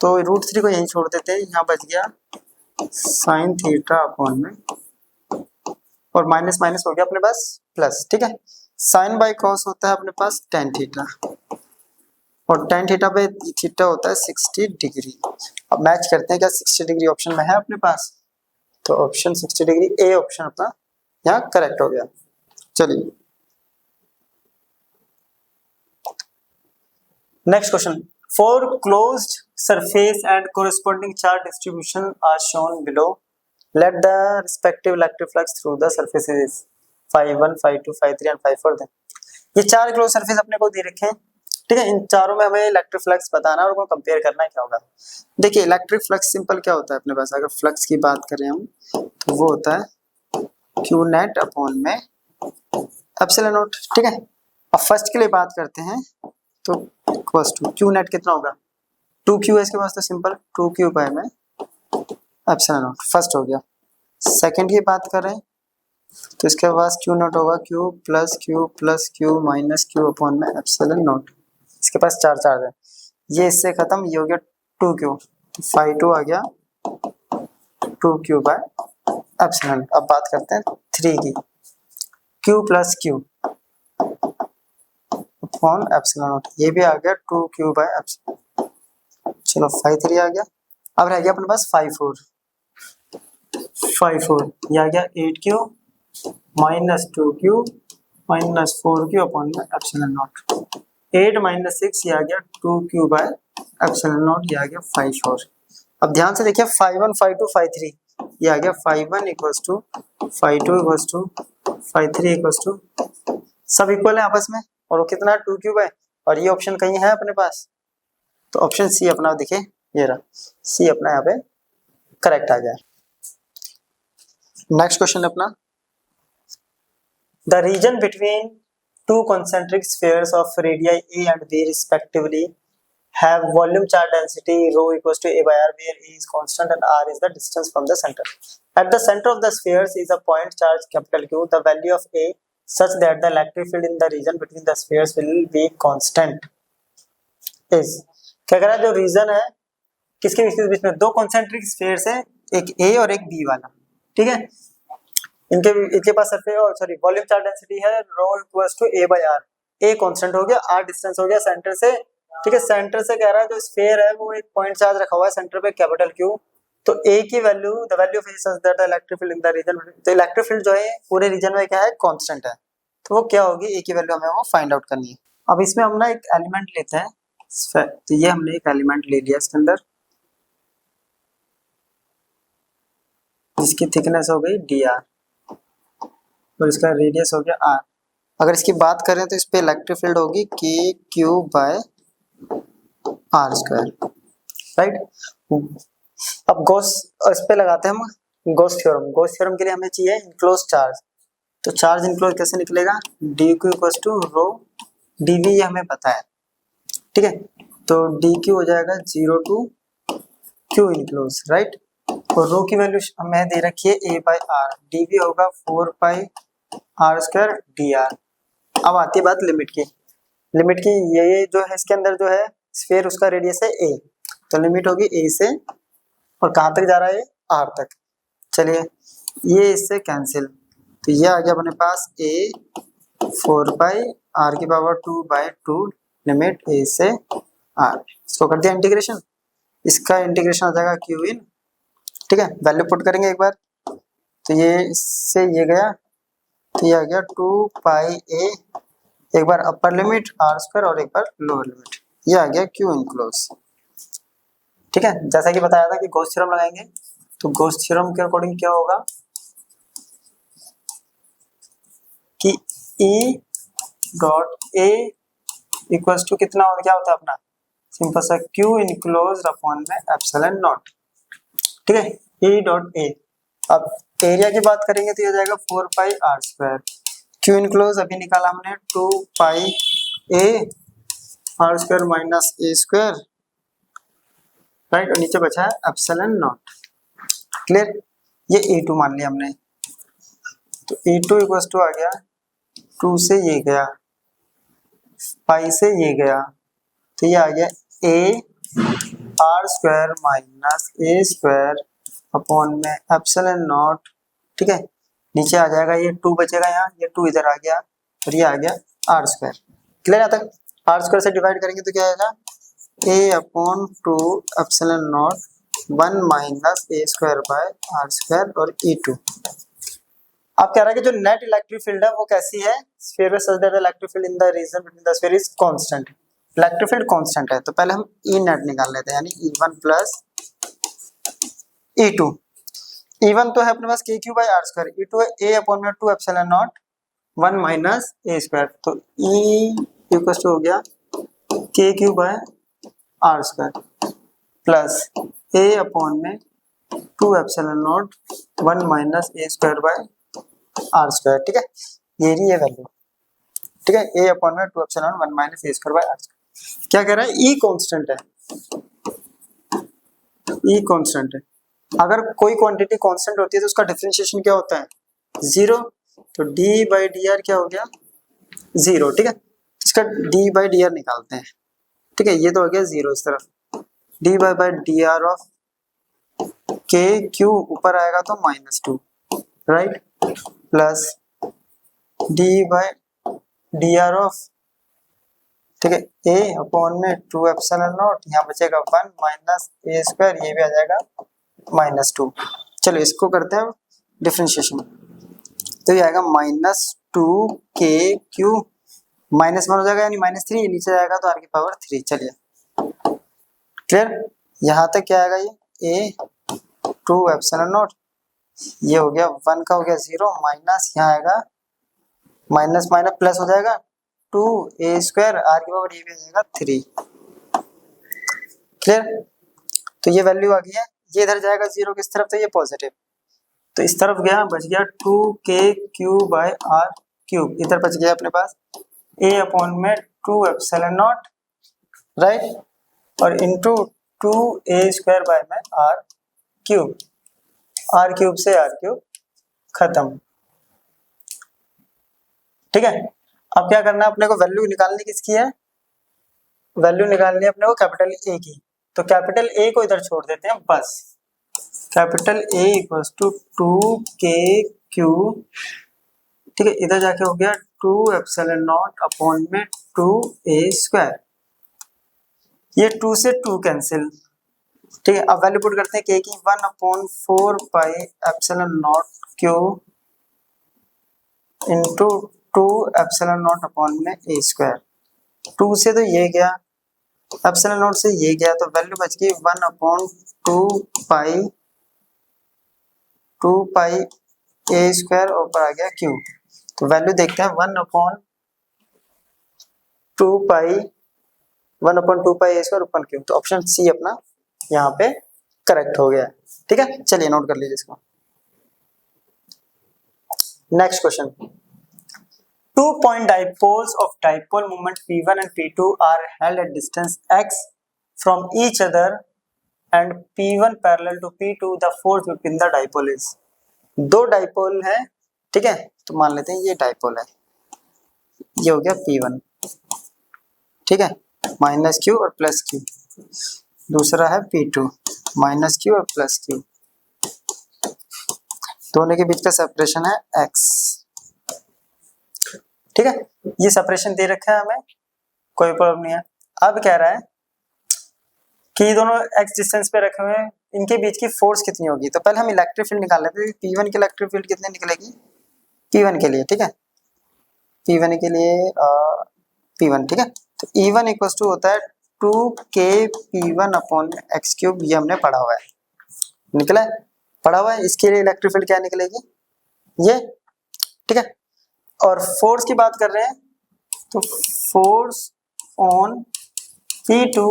तो √3 को यहीं छोड़ देते हैं, यहाँ बच गया साइन थीटा अपॉन में, और माइनस माइनस हो गया अपने पास प्लस, ठीक है। साइन बाय कॉस होता है अपने पास टेन थीटा, और टेन थीटा पे थीटा होता है 60 डिग्री। अब मैच करते हैं क्या 60 डिग्री ऑप्शन में है अपने पास, तो ऑप्शन 60 डिग्री ए ऑप्शन अपना यहाँ करेक्ट हो गया। चलिए next question, for closed surface and corresponding charge distribution are shown below, let the respective electric flux through the surfaces phi1 phi2 phi3 and phi4 दें। ये चार क्लोज सरफेस अपने को दे रखे हैं, ठीक है। इन चारों में हमें इलेक्ट्रिक फ्लक्स बताना और उनको कंपेयर करना है क्या होगा। देखिए इलेक्ट्रिक फ्लक्स सिंपल क्या होता है अपने पास, अगर फ्लक्स की बात करें हम तो वो होता है क्यू नेट अपॉन में एप्सिलॉन नॉट, ठीक है। अब फर्स्ट के लिए बात करते हैं तो इक्वल्स टू क्यू नेट कितना होगा 2q है इसके पास, तो सिंपल 2q बाय में एप्सिलॉन नॉट, फर्स्ट हो गया। सेकंड की बात करें तो इसके पास क्यू नॉट होगा q माइनस q अपॉन में एप्सिलॉन नॉट, इसके पास चार चार्ज है, ये इससे खत्म, ये हो गया 2q, phi2 आ गया 2q बाय एप्सिलॉन। अब बात करते हैं 3 की, q plus q upon epsilon naught, ये भी आ गया 2q बाय एप्सिलॉन। चलो phi3 आ गया। अब रह गया अपने पास phi4, ये आ गया 8q minus 2q minus 4q upon में एप्सिलॉन नॉट, 8 माइनस 6 ये आ गया 2q बाय एप्सिलॉन नॉट, ये आ गया phi4। अब ध्यान से देखिए phi1 phi2 phi3, ये आ गया phi1 equals to phi2 equals to phi3 equals to, सब इक्वल है आपस में, और वो कितना 2q बाय, और ये ऑप्शन कहीं है अपने पास, तो ऑप्शन सी अपना देखिए, ये रहा सी अपना यहाँ पे करेक्ट आ गया। नेक्स्ट क्वेश्चन अपना, the region between two concentric spheres of radii a and b respectively have volume charge density rho equals to a by r, where a is constant and r is the distance from the center. At the center of the spheres is a point charge capital Q. The value of a such that the electric field in the region between the spheres will be constant is, क्या कह रहा है, जो reason है किसके बीच में, दो concentric spheres है, एक ए और एक बी वाला, ठीक है। इनके पास सरफेस वॉल्यूम चार्ज डेंसिटी है rho equals to a by r, a constant हो गया, r डिस्टेंस हो गया सेंटर से, ठीक है। सेंटर से कह रहा है जो स्फीयर है वो एक पॉइंट चार्ज रखा हुआ है सेंटर पे कैपिटल Q, तो a की value, the value of a such that the electric field in the region, तो इलेक्ट्रिक फील्ड जो है पूरे रीजन में क्या है, कांस्टेंट है, तो वो क्या होगी, a की वैल्यू हमें वो फाइंड आउट करनी है। अब इसमें हम ना एक एलिमेंट लेते हैं, तो ये हमने एक एलिमेंट ले लिया इसके अंदर, जिसकी थिकनेस हो गई dr और इसका रेडियस हो गया r। अगर इसकी बात करें तो इस पे इलेक्ट्रिक फील्ड होगी k q by r square, right. अब गॉस इस पे लगाते हैं हम गॉस थ्योरम। गॉस थ्योरम के लिए हमें चाहिए इनक्लोज चार्ज, तो चार्ज इनक्लोज कैसे निकलेगा, dq equals to rho dv, ये हमें पता है, ठीक है। तो dq हो जाएगा 0 टू q इनक्लोज, राइट। और रो की वैल्यू हमें दे रखी है a बाय r, dv होगा 4 पाई r स्क्वायर dr। अब आती है बात लिमिट की, ये जो है इसके अंदर जो है स्फीयर उसका रेडियस है a, तो लिमिट होगी a से, और कहाँ तक जा रहा है r तक। चलिए ये इससे कैंसिल, तो ये आ गया अपने पास a 4 पाई r की पावर 2 बाय 2 लिमिट a से r, इसको कर दिया इंटीग्रेशन, इसका इंटीग्रेशन हो जाएगा q इन, ठीक है। वैल्यू पुट करेंगे एक बार, तो ये इससे ये गया, तो ये आ गया 2 पाई a, एक बार अपर लिमिट r स्क्वायर और एक बार लोअर लिमिट, ये आ गया q इनक्लोज, ठीक है। जैसा कि बताया था कि गॉस थ्योरम लगाएंगे, तो गॉस थ्योरम के अकॉर्डिंग क्या होगा, कि E dot A equals to कितना और क्या होता है अपना सिंपल सा Q इनक्लोज्ड अपॉन में एप्सिलॉन नॉट, ठीक है, E डॉट A। अब एरिया की बात करेंगे तो ये जाएगा 4 pi are square, Q enclose अभी निकाला हमने 2 pi A r square minus A square, right, और नीचे बचा है एप्सिलॉन नॉट। क्लियर, ये E2 मान लिया हमने, तो E2 इक्वल्स टू आ गया 2 से ये गया, पाई से ये गया, तो ये आ गया A r square minus A square upon में एप्सिलॉन नॉट, ठीक है, नीचे आ जाएगा ये 2 बचेगा यहाँ, ये 2 इधर आ गया और ये आ गया आर स्क्वायर। क्लियर आता है, आर स्क्वायर से डिवाइड करेंगे तो क्या आएगा A upon 2 epsilon naught 1 minus A square by r square और E2। अब कह रहा है कि जो नेट इलेक्ट्रिक फील्ड है वो कैसी है, स्फीयर में सच that the electric field in the region between the sphere is constant, electric field constant है, तो पहले हम E नेट निकाल लेते हैं, यानी E1 प्लस E2। E1 तो है अपने पास KQ by r square, E2 है A अपॉन में 2 epsilon naught 1 minus A square, तो E इक्वल्स टू हो गया KQ by r square plus A upon में 2 epsilon naught 1 minus A square by r square, ठीक है, ये वैल्यू, ठीक है, A अपॉन में 2 epsilon 1 minus A square by r square. क्या कह रहा है, E कांस्टेंट है, E कांस्टेंट है, अगर कोई क्वांटिटी कांस्टेंट होती है तो उसका डिफरेंशिएशन क्या होता है, 0, तो d बाई डी आर क्या हो गया 0, ठीक है, इसका d बाई डी आर निकालते हैं, ठीक है, ये तो हो गया 0 इस तरफ, d by D R of के क्यू ऊपर आएगा तो -2, right, plus d by D R of, ठीक है, a अपॉन में 2 एप्सिलॉन नॉट, यहाँ बचेगा 1 माइनस A स्क्वायर, ये भी आ जाएगा -2। चलो इसको करते हैं डिफरेंशिएशन, तो ये आएगा -2 के क्यू, -1 हो जाएगा यानी -3, नीचे जाएगा तो r की पावर 3। चलिए क्लियर, यहाँ तक क्या आएगा, ये A 2 एप्सिलॉन नॉट, ये हो गया 1 का हो गया 0, माइनस यहाँ आएगा माइनस माइनस प्लस हो जाएगा 2 A स्क्वायर, r की पावर ये भी आ जाएगा 3। क्लियर, तो ये वैल्यू आ गई है, ये इधर जाएगा 0 किस तरफ, तो ये पॉजिटिव, तो इस तरफ गया, बच गया 2KQ बाय आर क्यूब, इधर बच गया अपने पास A अपॉन में 2 एप्सिलॉन नॉट, राइट, और इनटू 2A स्क्वायर बाय में आर क्यूब से आर क्यूब खत्म, ठीक है। अब क्या करना है अपने को, वैल्यू निकालनी किसकी है, वैल्यू निकालनी है अपने को कैपिटल A की, तो कैपिटल A को इधर छोड़ देते हैं बस, capital A equals to 2KQ, ठीक है, इधर जाके हो गया 2 एप्सिलॉन नॉट अपॉन में 2A स्क्वायर, ये 2 से 2 कैंसिल, ठीक है, अब वैल्यू पुट करते हैं K की 1/4 पाई epsilon not Q into 2 epsilon not upon में A स्क्वायर, 2 से तो ये गया, एप्सिलॉन नॉट से ये गया, तो वैल्यू बच गई 1/2 पाई A स्क्वायर, ऊपर आ गया Q, तो वैल्यू देखते हैं 1/2 पाई A स्क्वायर ऊपर Q, तो ऑप्शन सी अपना यहाँ पे करेक्ट हो गया, ठीक है। चलिए नोट कर लीजिए इसको। Next question, 2 point dipoles of dipole moment P1 and P2 are held at distance x from each other and P1 parallel to P2, the force between the dipole is। दो dipole है, ठीक है, तो मान लेते हैं ये डाइपोल है, ये हो गया P1, ठीक है, -Q और +Q, दूसरा है P2 -Q और +Q, दोनों के बीच का सेपरेशन है x, ठीक है, ये सेपरेशन दे रखा है हमें, कोई प्रॉब्लम नहीं है। अब कह रहा है कि ये दोनों x डिस्टेंस पे रखे हुए हैं, इनके बीच की फोर्स कितनी होगी, तो पहले हम इलेक्ट्रिक फील्ड निकाल लेते हैं, P1 की इलेक्ट्रिक फील्ड कितनी निकलेगी, P1 के लिए, ठीक है, P1 के लिए P1, ठीक है, तो E1 इक्वल्स टू होता है 2KP1 अपॉन x क्यूब, ये हमने पढ़ा हुआ है, निकला है, पढ़ा हुआ है, इसके लिए इलेक्ट्रिक फील्ड क्या निकलेगी ये, ठीक है, और फोर्स की बात कर रहे हैं तो force on P2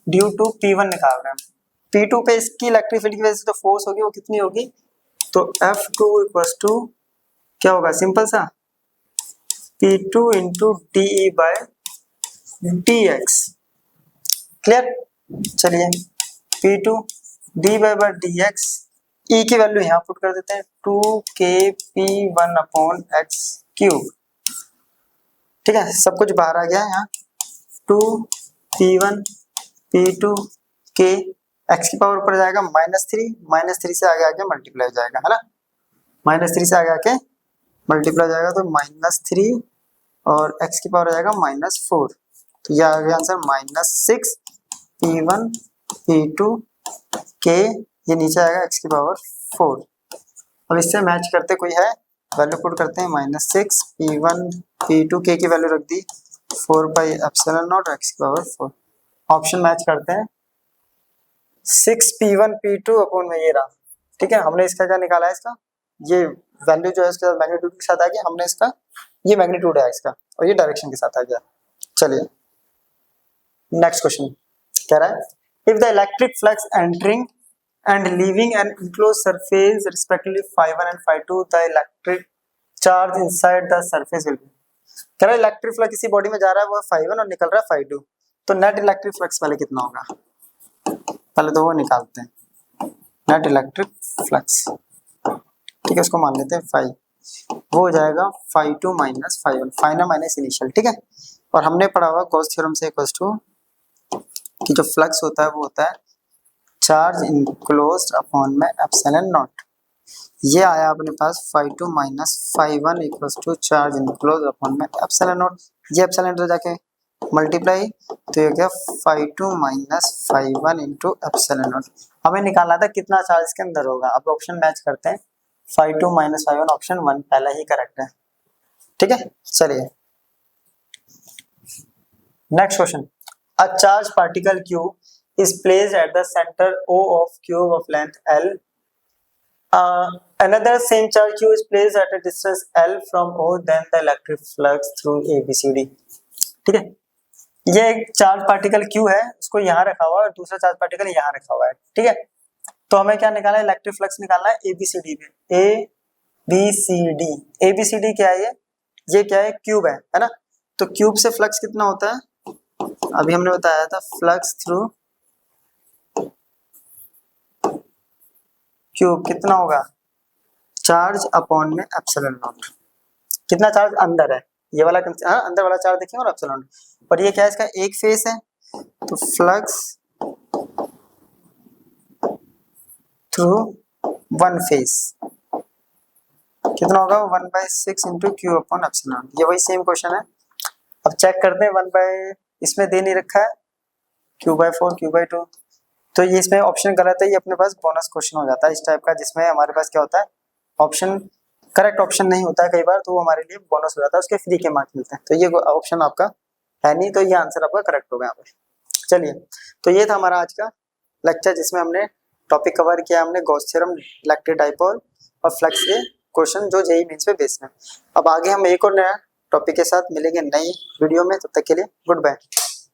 due to P1 निकाल रहे हैं। P2 पे इसकी इलेक्ट्रिक फील्ड की वजह से तो फोर्स होगी, वो कितनी होगी, तो F2 इक्वल्स टू क्या होगा, सिंपल सा P2 into DE by DX। Clear, चलिए P2 d by DX, E की वैल्यू यहाँ पुट कर देते हैं 2kP1 अपॉन x क्यूब। ठीक है, सब कुछ बाहर आ गया है यहाँ, 2P1 P2 K, x की पावर ऊपर जाएगा -3 से आगे मल्टीप्लाई हो जाएगा, है ना, -3 से आगे मल्टीप्लाई हो जाएगा तो -3 और x की पावर आ जाएगा -4, तो यह आ गया आंसर -6 P1 P2 K, ये नीचे आएगा x की पावर 4। अब इससे मैच करते कोई है, वैल्यू पुट करते हैं -6 P1 P2 K की वैल्यू रख दी 4/ε0 x की पावर 4। ऑप्शन मैच करते हैं 6 P1 P2 अपॉन में ये रहा। ठीक है, हमने इसका क्या निकाला है, इसका ये वैल्यू जो है इसके साथ मैग्नीट्यूड के साथ आ गया, हमने इसका ये मैग्नीट्यूड है इसका और ये डायरेक्शन के साथ आ गया। चलिए नेक्स्ट क्वेश्चन कह रहा है, if the electric flux entering and leaving an enclosed surface respectively phi1 and phi2, the electric charge inside the surface will be। कह रहा है इलेक्ट्रिक फ्लक्स किसी बॉडी में जा रहा है वो phi1 और निकल रहा है phi2, तो नेट इलेक्ट्रिक फ्लक्स पहले कितना होगा, पहले तो वो निकालते हैं नेट इलेक्ट्रिक फ्लक्स। ठीक है, उसको मान लेते हैं phi, वो हो जाएगा phi2 minus phi1, final minus initial. ठीक है, और हमने पढ़ा हुआ गॉस थ्योरम से इक्वल्स टू कि जो फ्लक्स होता है वो होता है चार्ज इनक्लोज्ड अपॉन में एप्सिलॉन नॉट। ये आया अपने पास phi2 minus phi1 equals to charge enclosed upon में एप्सिलॉन नॉट, ये एप्सिलॉन तो जाके मल्टीप्लाई, तो ये क्या phi2 minus phi1 into epsilon not. हमें निकालना था कितना चार्ज इसके अंदर होगा, अब ऑप्शन मैच करते हैं, phi2 माइनस phi1 ऑप्शन 1 पहला ही करेक्ट है। ठीक है, चलिए next question, a charge particle Q is placed at the center O of cube of length L. Another same charge Q is placed at a distance L from O, then the electric flux through ABCD। ठीक है, ये एक charge particle Q है, उसको यहाँ रखा हुआ है और दूसरा चार्ज पार्टिकल यहाँ रखा हुआ है। ठीक है, तो हमें क्या निकालना है, इलेक्ट्रिक फ्लक्स निकालना है ABCD में। ABCD क्या है, ये क्या है, क्यूब है ना, तो क्यूब से फ्लक्स कितना होता है, अभी हमने बताया था फ्लक्स थ्रू क्यूब कितना होगा, चार्ज अपॉन में एप्सिलॉन नॉट। कितना चार्ज अंदर है, ये वाला अंदर वाला चार्ज देखेंगे और एप्सिलॉन, और ये क्या है, इसका एक फेस है, तो फ्लक्स थ्रू वन फेस कितना होगा, 1/6 इंटू क्यू अपॉन एप्सिलॉन। ये वही सेम क्वेश्चन है। अब चेक करते हैं, 1 इसमें दे नहीं रखा है, Q/4 Q/2, तो ये इसमें ऑप्शन गलत है, ये अपने पास बोनस क्वेश्चन हो जाता है इस टाइप का, जिसमें हमारे पास क्या होता है, ऑप्शन करेक्ट ऑप्शन नहीं होता है कई बार, तो वो हमारे लिए बोनस हो जाता है, उसके फ्री के मार्क्स मिलते हैं, तो ये ऑप्शन आपका है नहीं, तो ये आंसर आपका करेक्ट होगा यहाँ पर। चलिए, तो ये था हमारा आज का लेक्चर, जिसमें हमने टॉपिक कवर किया, हमने गॉस थ्योरम, इलेक्ट्रिक डाइपोल और फ्लक्स के क्वेश्चन जो जेईई मेंस पे बेस्ड है। अब आगे हम एक और नया टॉपिक के साथ मिलेंगे नई वीडियो में, तब तक के लिए गुड बाय।